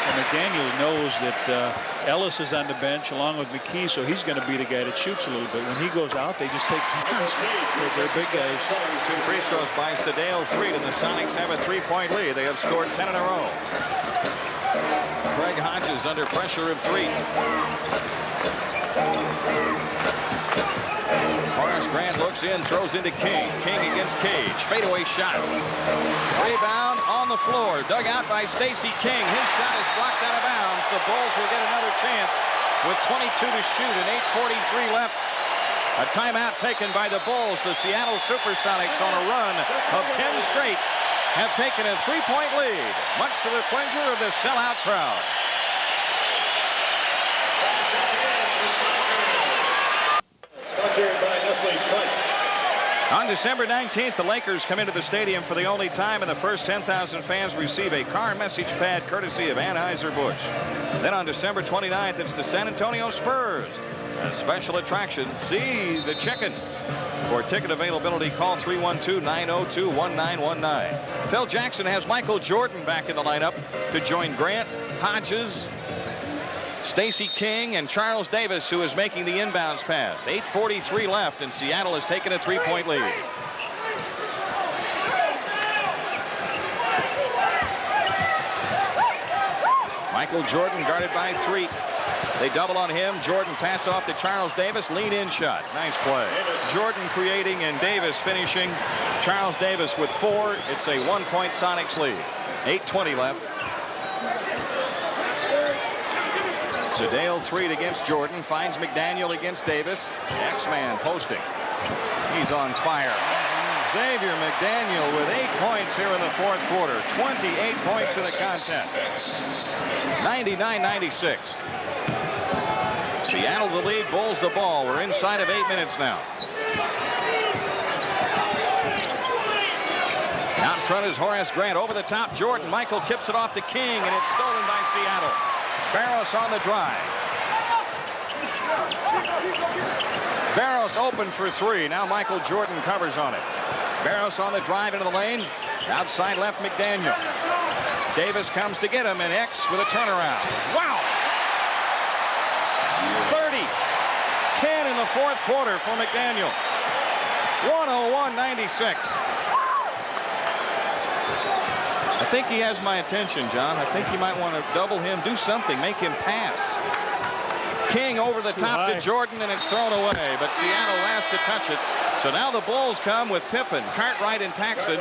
And McDaniel knows that Ellis is on the bench along with McKee, so he's going to be the guy that shoots a little bit. When he goes out, they just take turns. They're big guys. 2 free throws by Sadeo Threet, and the Sonics have a 3-point lead. They have scored 10 in a row. Craig Hodges under pressure of 3. Horace Grant looks in, throws into King. King against Cage. Fadeaway shot. Rebound on the floor. Dug out by Stacey King. His shot is blocked out of bounds. The Bulls will get another chance with 22 to shoot and 8:43 left. A timeout taken by the Bulls. The Seattle Supersonics on a run of 10 straight have taken a 3-point lead, much to the pleasure of the sellout crowd. Sponsored by Nestle's Pipe. On December 19th, the Lakers come into the stadium for the only time, and the first 10,000 fans receive a car message pad courtesy of Anheuser-Busch. Then on December 29th, it's the San Antonio Spurs A special attraction, See the Chicken. For ticket availability, call 312-902-1919. Phil Jackson has Michael Jordan back in the lineup to join Grant, Hodges, Stacey King, and Charles Davis, who is making the inbounds pass. 8:43 left, and Seattle has taken a 3-point lead. Michael Jordan guarded by 3. They double on him. Jordan pass off to Charles Davis. Lean in shot. Nice play. Jordan creating and Davis finishing. Charles Davis with 4. It's a 1-point Sonics lead. 8:20 left. Sedale 3 against Jordan. Finds McDaniel against Davis. X-Man posting. He's on fire. Xavier McDaniel with 8 points here in the fourth quarter. 28 points in the contest. 99-96. Seattle the lead, Bulls the ball. We're inside of 8 minutes now. Out front is Horace Grant. Over the top, Jordan. Michael tips it off to King, and it's stolen by Seattle. Barros on the drive. Barros open for 3. Now Michael Jordan covers on it. Barros on the drive into the lane. Outside left, McDaniel. Davis comes to get him, and X with a turnaround. Wow! 30-10 in the fourth quarter for McDaniel. 101-96. I think he has my attention, John. I think you might want to double him, do something, make him pass. King over the top to Jordan, and it's thrown away, but Seattle has to touch it. So now the Bulls come with Pippen, Cartwright, and Paxson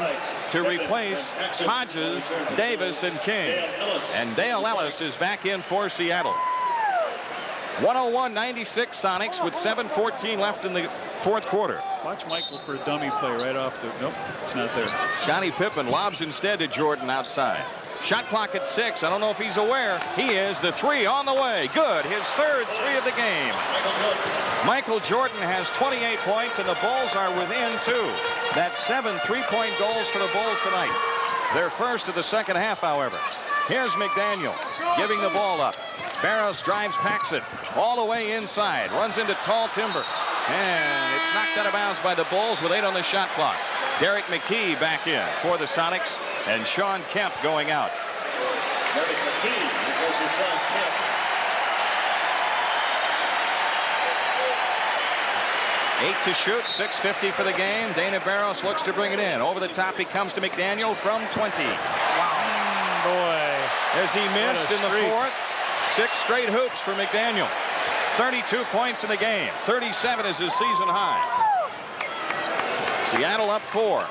to replace Hodges, Davis, and King. And Dale Ellis is back in for Seattle. 101-96 Sonics with 7:14 left in the fourth quarter. Watch Michael for a dummy play right off the... Nope, it's not there. Scottie Pippen lobs instead to Jordan outside. Shot clock at 6. I don't know if he's aware. He is. The 3 on the way. Good. His third 3 of the game. Michael Jordan has 28 points, and the Bulls are within 2. That's 7 3-point goals for the Bulls tonight. Their first of the second half, however. Here's McDaniel giving the ball up. Barros drives Paxson all the way inside. Runs into tall timber. And it's knocked out of bounds by the Bulls with 8 on the shot clock. Derek McKee back in for the Sonics, and Sean Kemp going out. Derek McKee versus Sean Kemp. Eight to shoot, 6:50 for the game. Dana Barros looks to bring it in. Over the top, he comes to McDaniel from 20. Wow. Boy. As he missed in the fourth, 6 straight hoops for McDaniel. 32 points in the game. 37 is his season high. Seattle up 4.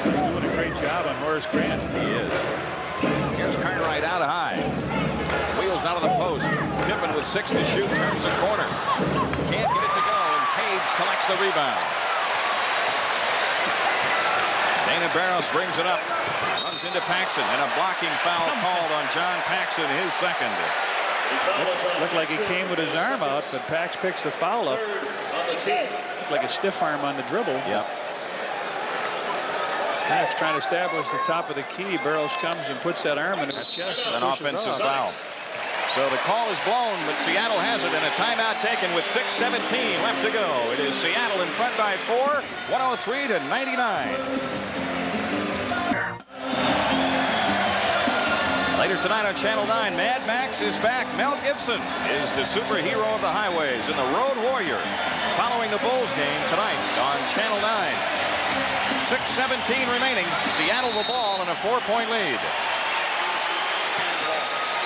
He's doing a great job on Horace Grant. He is. Here's Cartwright out high. Wheels out of the post. Pippen with 6 to shoot. Turns the corner. Can't get it to go, and Cage collects the rebound. Dana Barros brings it up. Runs into Paxson, and a blocking foul called on John Paxson, his second. Looked like he came with his arm out, but Pax picks the foul up. Looked like a stiff arm on the dribble. Yep. Pax trying to establish the top of the key. Barros comes and puts that arm in his chest. An offensive foul. So the call is blown, but Seattle has it, and a timeout taken with 6:17 left to go. It is Seattle in front by 4, 103-99. Later tonight on Channel 9, Mad Max is back. Mel Gibson is the superhero of the highways and the road warrior. Following the Bulls game tonight on Channel 9. 6:17 remaining. Seattle the ball in a 4-point lead.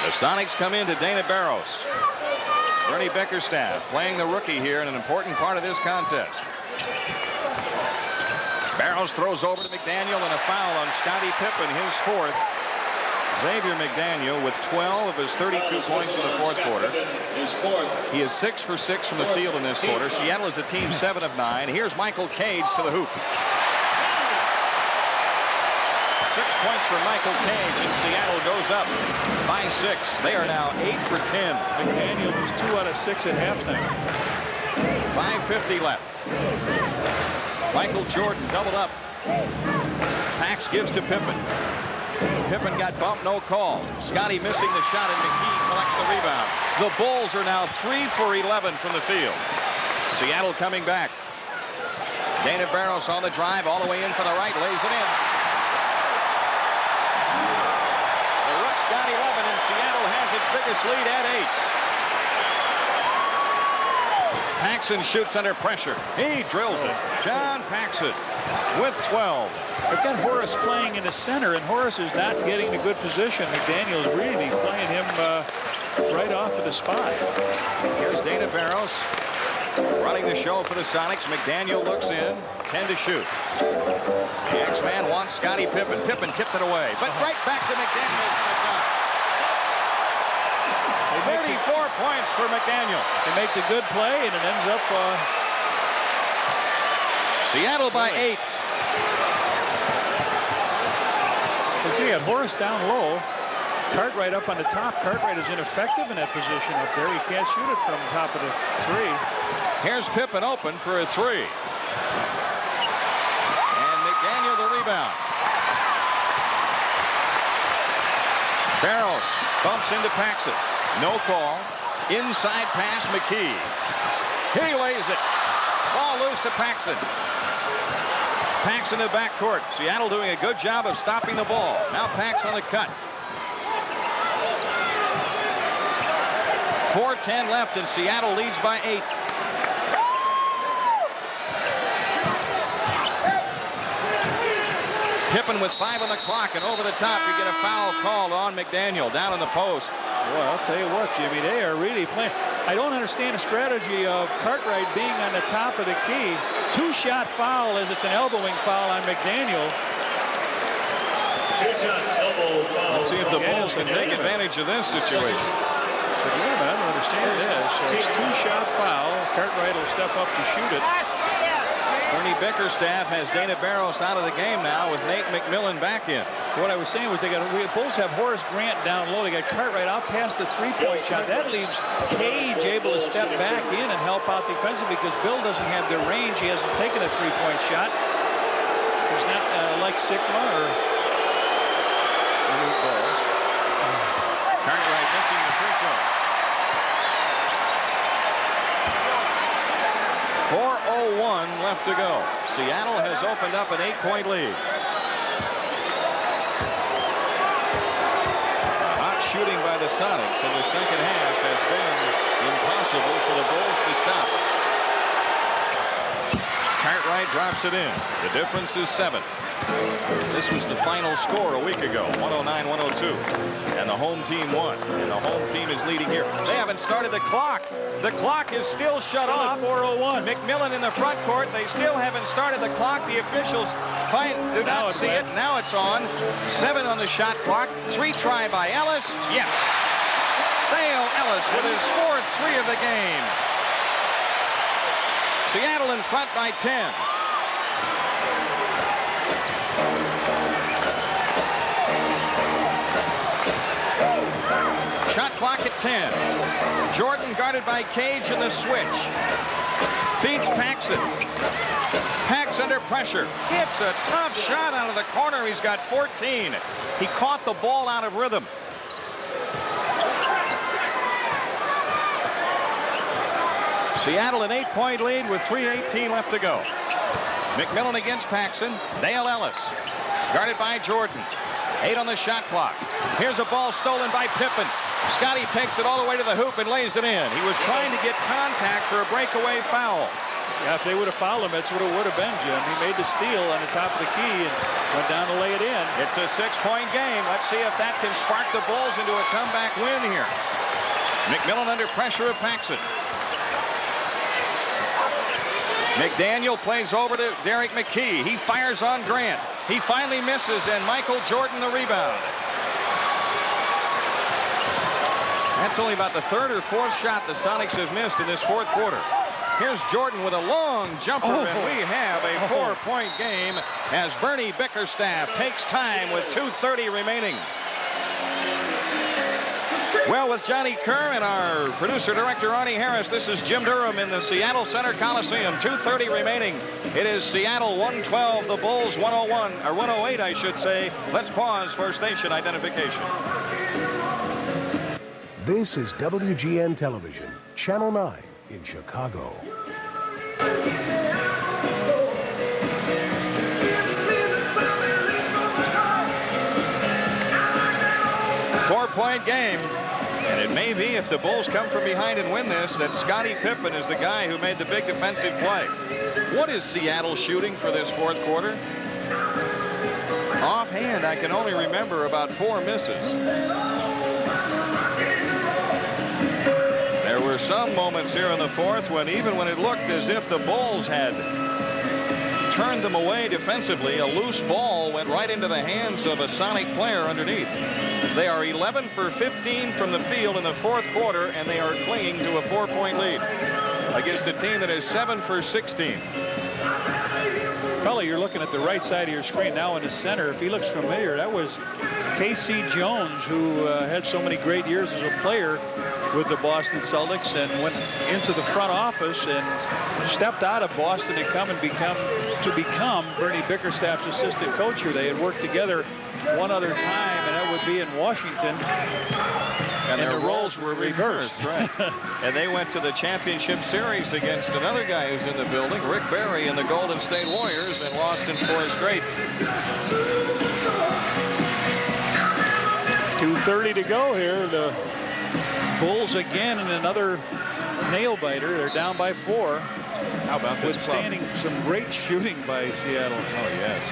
The Sonics come into Dana Barros. Bernie Bickerstaff playing the rookie here in an important part of this contest. Barros throws over to McDaniel, and a foul on Scottie Pippen, his 4th. Xavier McDaniel with 12 of his 32 points in the fourth quarter. He is 6 for 6 from the field in this quarter. Seattle is a team 7 of 9. Here's Michael Cage to the hoop. 6 points for Michael Cage, and Seattle goes up by 6. They are now 8 for 10. McDaniel was 2 out of 6 at halftime. 5:50 left. Michael Jordan doubled up. Pax gives to Pippen. Pippen got bumped, no call. Scotty missing the shot, and McKee collects the rebound. The Bulls are now 3 for 11 from the field. Seattle coming back. Dana Barros on the drive, all the way in for the right, lays it in. The Rooks got 11, and Seattle has its biggest lead at 8. Paxson shoots under pressure. He drills it. John Paxson with 12. They've got Horace playing in the center, and Horace is not getting a good position. McDaniel's really playing him right off of the spot. Here's Dana Barros running the show for the Sonics. McDaniel looks in. 10 to shoot. The X-Man wants Scottie Pippen. Pippen tipped it away, but right back to McDaniel. 34 points for McDaniel. They make the good play, and it ends up Seattle by 8. You see, at Horace down low, Cartwright up on the top. Cartwright is ineffective in that position up there. He can't shoot it from top of the 3. Here's Pippen open for a 3. And McDaniel the rebound. Barros bumps into Paxson. No call. Inside pass, McKee. He lays it. Ball loose to Paxson. Paxson in the backcourt. Seattle doing a good job of stopping the ball. Now Pax on the cut. 4:10 left, and Seattle leads by 8. Pippen with 5 on the clock, and over the top you get a foul called on McDaniel down in the post. Well, I'll tell you what, Jimmy, they are really playing. I don't understand the strategy of Cartwright being on the top of the key. 2-shot foul as it's an elbowing foul on McDaniel. 2-shot elbow foul. Let's see if the Bulls can take advantage of this situation. But yeah, but I don't understand this. So it's 2-shot foul. Cartwright will step up to shoot it. Bernie Bickerstaff has Dana Barros out of the game now with Nate McMillan back in. What I was saying was the Bulls have Horace Grant down low. They got Cartwright out past the 3-point shot. That leaves Cage able to step back in and help out defensively because Bill doesn't have the range. He hasn't taken a 3-point shot. There's not like Sigma or Ball. Cartwright missing the free throw. 4:01 left to go. Seattle has opened up an 8-point lead. Hot shooting by the Sonics in the second half has been impossible for the Bulls to stop. Cartwright drops it in. The difference is 7. This was the final score a week ago, 109-102. And the home team won. And the home team is leading here. They haven't started the clock. The clock is still shut off. 4:01. McMillan in the front court. They still haven't started the clock. The officials do not see it. Now it's on. 7 on the shot clock. 3 try by Ellis. Yes. Dale Ellis with his 4th 3 of the game. Seattle in front by 10. Shot clock at 10. Jordan guarded by Cage in the switch. Feeds Paxson. Pax under pressure. It's a tough shot out of the corner. He's got 14. He caught the ball out of rhythm. Seattle an 8-point lead with 3:18 left to go. McMillan against Paxson. Dale Ellis guarded by Jordan. 8 on the shot clock. Here's a ball stolen by Pippen. Scotty takes it all the way to the hoop and lays it in. He was trying to get contact for a breakaway foul. Yeah, if they would have fouled him, that's what it would have been, Jim. He made the steal on the top of the key and went down to lay it in. It's a 6-point game. Let's see if that can spark the Bulls into a comeback win here. McMillan under pressure of Paxson. McDaniel plays over to Derek McKee. He fires on Grant. He finally misses, and Michael Jordan the rebound. That's only about the 3rd or 4th shot the Sonics have missed in this 4th quarter. Here's Jordan with a long jumper, and we have a 4-point game as Bernie Bickerstaff takes time with 2:30 remaining. Well, with Johnny Kerr and our producer-director Arnie Harris, this is Jim Durham in the Seattle Center Coliseum. 2:30 remaining. It is Seattle 112, the Bulls 101, or 108, I should say. Let's pause for station identification. This is WGN Television, Channel 9 in Chicago. Four-point game. And it may be, if the Bulls come from behind and win this, that Scottie Pippen is the guy who made the big defensive play. What is Seattle shooting for this fourth quarter? Offhand, I can only remember about 4 misses. There were some moments here in the fourth when even when it looked as if the Bulls had turned them away defensively, a loose ball went right into the hands of a Sonic player underneath. They are 11 for 15 from the field in the fourth quarter, and they are clinging to a 4-point lead against a team that is 7 for 16. Pelly, you're looking at the right side of your screen now in the center. If he looks familiar, that was K.C. Jones, who had so many great years as a player with the Boston Celtics and went into the front office and stepped out of Boston to become Bernie Bickerstaff's assistant coach here. They had worked together one other time, and that would be in Washington. And their roles were reversed, right? And they went to the championship series against another guy who's in the building, Rick Barry and the Golden State Warriors, and lost in 4 straight. 2:30 to go here. The Bulls again in another nail-biter. They're down by 4. How about this club? Withstanding some great shooting by Seattle. Oh, yes.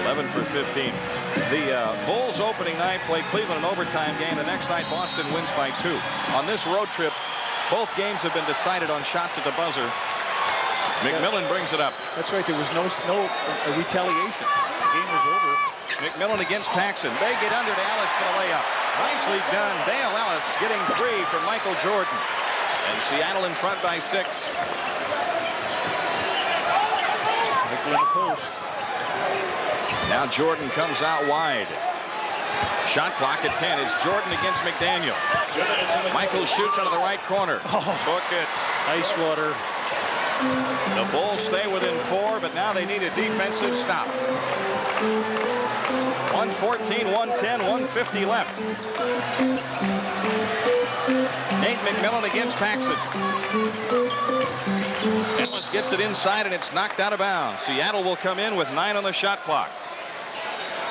11 for 15. The Bulls opening night played Cleveland an overtime game. The next night, Boston wins by 2. On this road trip, both games have been decided on shots at the buzzer. McMillan brings it up. That's right. There was no retaliation. The game was over. McMillan against Paxson. They get under to Ellis for the layup. Nicely done. Dale Ellis getting 3 from Michael Jordan. And Seattle in front by 6. Michael in the post. Now Jordan comes out wide. Shot clock at 10. It's Jordan against McDaniel. Michael shoots out of the right corner. Book it. Ice water. The Bulls stay within 4, but now they need a defensive stop. 114, 110, 150 left. Nate McMillan against Paxson. Ellis gets it inside, and it's knocked out of bounds. Seattle will come in with 9 on the shot clock.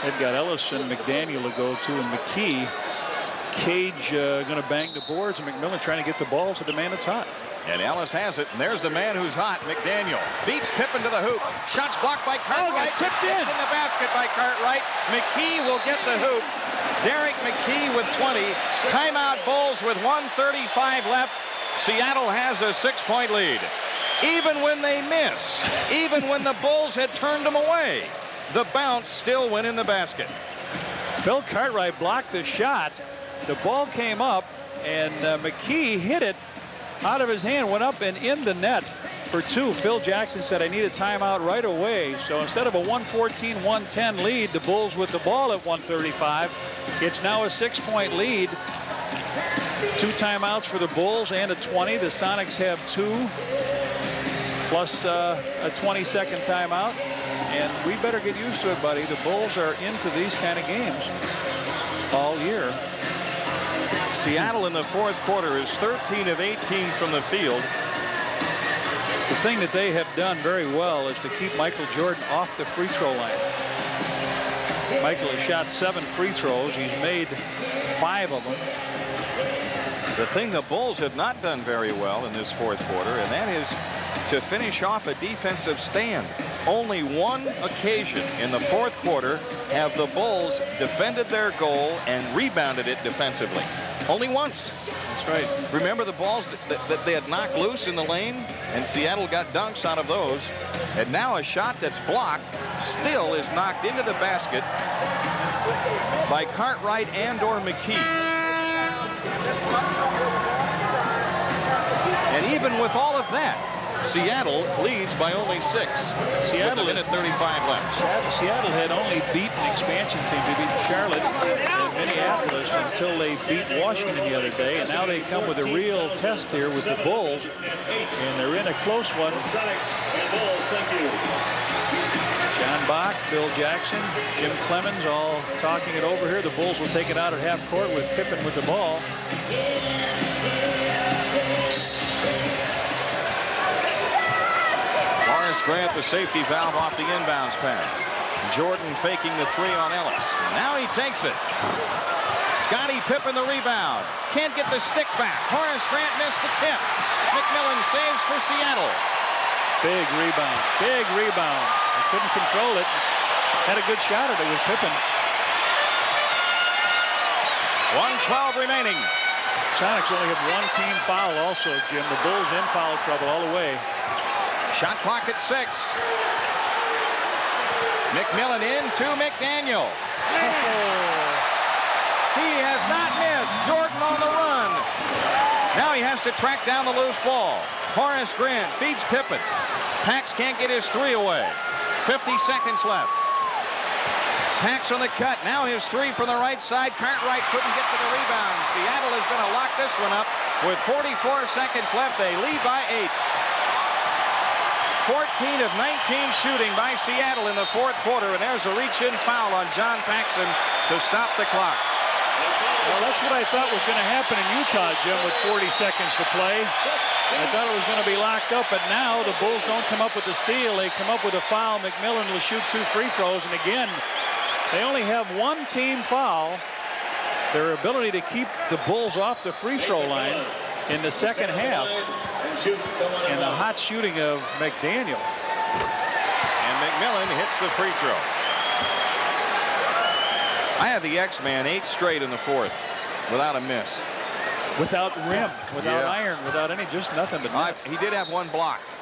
They've got Ellis and McDaniel to go to, and McKee. Cage going to bang the boards, and McMillan trying to get the ball to the man that's hot. And Ellis has it, and there's the man who's hot, McDaniel. Beats Pippen to the hoop. Shots blocked by Cartwright. Tipped in the basket by Cartwright. McKee will get the hoop. Derek McKee with 20. Timeout Bulls with 1:35 left. Seattle has a 6-point lead. Even when they miss, even when the Bulls had turned them away, the bounce still went in the basket. Phil Cartwright blocked the shot. The ball came up, and McKee hit it out of his hand, went up and in the net for 2. Phil Jackson said, I need a timeout right away. So instead of a 114-110 lead, the Bulls with the ball at 1:35. It's now a 6-point lead. 2 timeouts for the Bulls and a 20. The Sonics have 2 plus a 20-second timeout. And we better get used to it, buddy. The Bulls are into these kind of games all year. Seattle in the fourth quarter is 13 of 18 from the field. The thing that they have done very well is to keep Michael Jordan off the free throw line. Michael has shot 7 free throws. He's made 5 of them. The thing the Bulls have not done very well in this fourth quarter, and that is to finish off a defensive stand. Only one occasion in the fourth quarter have the Bulls defended their goal and rebounded it defensively. Only once. That's right. Remember the balls that they had knocked loose in the lane, and Seattle got dunks out of those. And now a shot that's blocked still is knocked into the basket by Cartwright and/or McKee. And even with all of that, Seattle leads by only 6. Seattle in at 35 left. Seattle had only beaten expansion teams. They beat Charlotte and Minneapolis until they beat Washington the other day. And now they come with a real test here with the Bulls. And they're in a close one. Sonics and Bulls, thank you. John Bach, Phil Jackson, Jim Clemens all talking it over here. The Bulls will take it out at half court with Pippen with the ball. Horace Grant, the safety valve off the inbounds pass. Jordan faking the three on Ellis. Now he takes it. Scottie Pippen the rebound. Can't get the stick back. Horace Grant missed the tip. McMillan saves for Seattle. Big rebound. Big rebound. They couldn't control it. Had a good shot at it with Pippen. 1:12 remaining. Sonics only have one team foul also, Jim. The Bulls in foul trouble all the way. Shot clock at 6. McMillan in to McDaniel. He has not missed. Jordan on the run. Now he has to track down the loose ball. Horace Grant feeds Pippen. Pax can't get his three away. 50 seconds left. Pax on the cut. Now his three from the right side. Cartwright couldn't get to the rebound. Seattle is going to lock this one up with 44 seconds left. They lead by 8. 14 of 19 shooting by Seattle in the fourth quarter, and there's a reach-in foul on John Paxson to stop the clock. Well, that's what I thought was going to happen in Utah, Jim, with 40 seconds to play. I thought it was going to be locked up, but now the Bulls don't come up with the steal. They come up with a foul. McMillan will shoot 2 free throws, and again, they only have one team foul. Their ability to keep the Bulls off the free throw line in the second half, and the hot shooting of McDaniel. And McMillan hits the free throw. I had the X-Man 8 straight in the fourth without a miss. Without rim, without iron, without any, just nothing but net. He did have one blocked,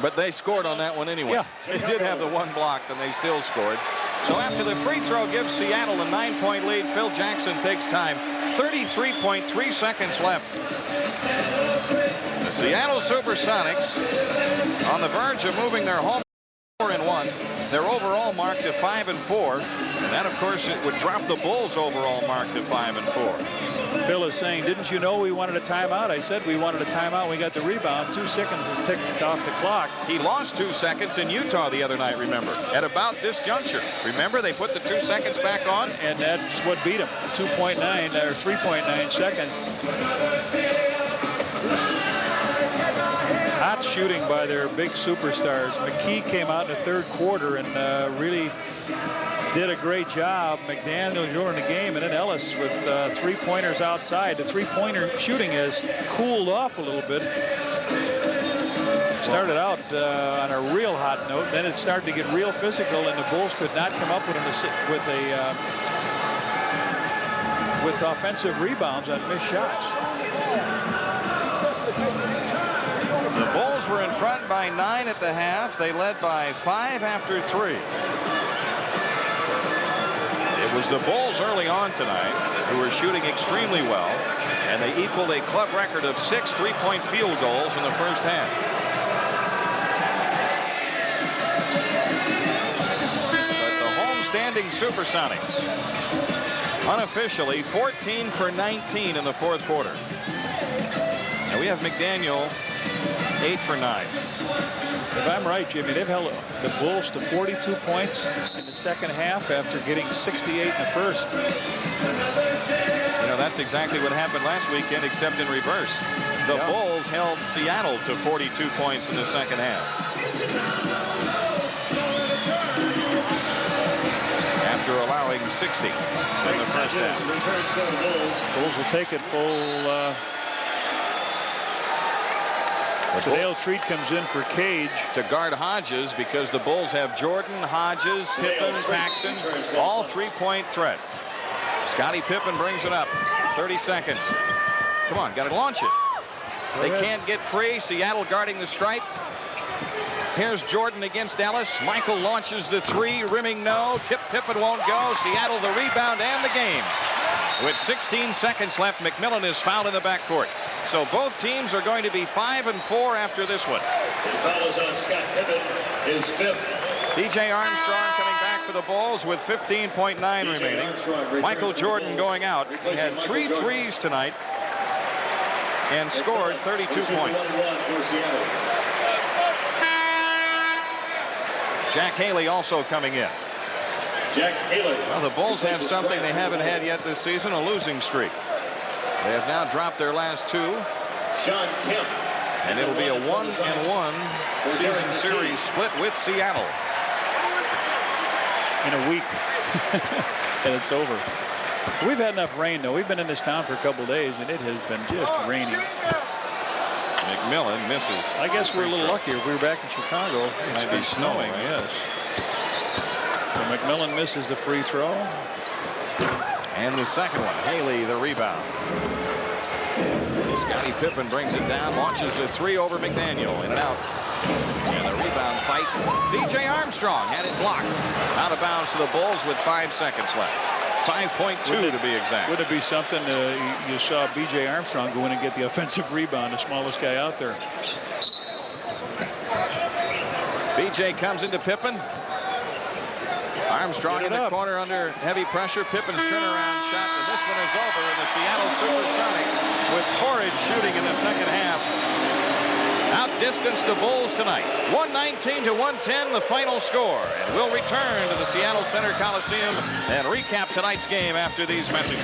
but they scored on that one anyway. Yeah. They did have the one blocked, and they still scored. So after the free throw gives Seattle a 9-point lead, Phil Jackson takes time. 33.3 seconds left. The Seattle Supersonics on the verge of moving their home 4-1. Their overall mark to 5-4. And that, of course, it would drop the Bulls' overall mark to 5-4. Bill is saying, didn't you know we wanted a timeout? I said we wanted a timeout. We got the rebound. 2 seconds is ticked off the clock. He lost 2 seconds in Utah the other night, remember, at about this juncture. Remember, they put the 2 seconds back on? And that's what beat him. 2.9 or 3.9 seconds. Hot shooting by their big superstars. McKee came out in the third quarter and really did a great job. McDaniel during the game, and then Ellis with 3-pointers outside. The 3-pointer shooting has cooled off a little bit. Started out on a real hot note, then it started to get real physical, and the Bulls could not come up with offensive rebounds on missed shots. The Bulls were in front by 9 at the half. They led by 5 after 3. It was the Bulls early on tonight who were shooting extremely well, and they equaled a club record of 6 3-point field goals in the first half. But the home-standing Supersonics, unofficially 14 for 19 in the fourth quarter. Now we have McDaniel 8 for 9. If I'm right, Jimmy, they've held the Bulls to 42 points in the second half after getting 68 in the first. You know, that's exactly what happened last weekend, except in reverse. The Bulls held Seattle to 42 points in the second half. After allowing 60 in the first half. Bulls will take it full. Dale Treat comes in for Cage to guard Hodges, because the Bulls have Jordan, Hodges, Pippen, Paxson, all 3-point threats. Scottie Pippen brings it up. 30 seconds. Come on, got to launch it. They can't get free. Seattle guarding the stripe. Here's Jordan against Ellis. Michael launches the 3, rimming no. Tip Pippen won't go. Seattle the rebound and the game. With 16 seconds left, McMillan is fouled in the backcourt. So both teams are going to be 5-4 after this one. The foul is on Scott Pippen, his 5th. B.J. Armstrong coming back for the Bulls with 15.9 remaining. Michael Jordan going out. He had 3 threes tonight and scored 32 points. Jack Haley also coming in. Jack Haley. Well, the Bulls have something they haven't had yet this season, a losing streak. They have now dropped their last 2. Sean Kemp. And it'll be a 1-1 season series split with Seattle. In a week. And it's over. We've had enough rain, though. We've been in this town for a couple of days, and it has been just raining. McMillan misses. I guess we're a little luckier. If we were back in Chicago, it might be be snowing. snowing. Yes. So McMillan misses the free throw. And the second one. Haley the rebound. Scottie Pippen brings it down, launches a 3 over McDaniel. In and out. And the rebound fight. B.J. Armstrong had it blocked. Out of bounds to the Bulls with 5 seconds left. 5.2 to be exact. Would it be something you saw B.J. Armstrong go in and get the offensive rebound, the smallest guy out there? B.J. comes into Pippen. Armstrong in the corner under heavy pressure. Pippen's turnaround shot, and this one is over. And the Seattle Supersonics with torrid shooting in the second half outdistanced the Bulls tonight. 119-110 the final score. And we'll return to the Seattle Center Coliseum and recap tonight's game after these messages.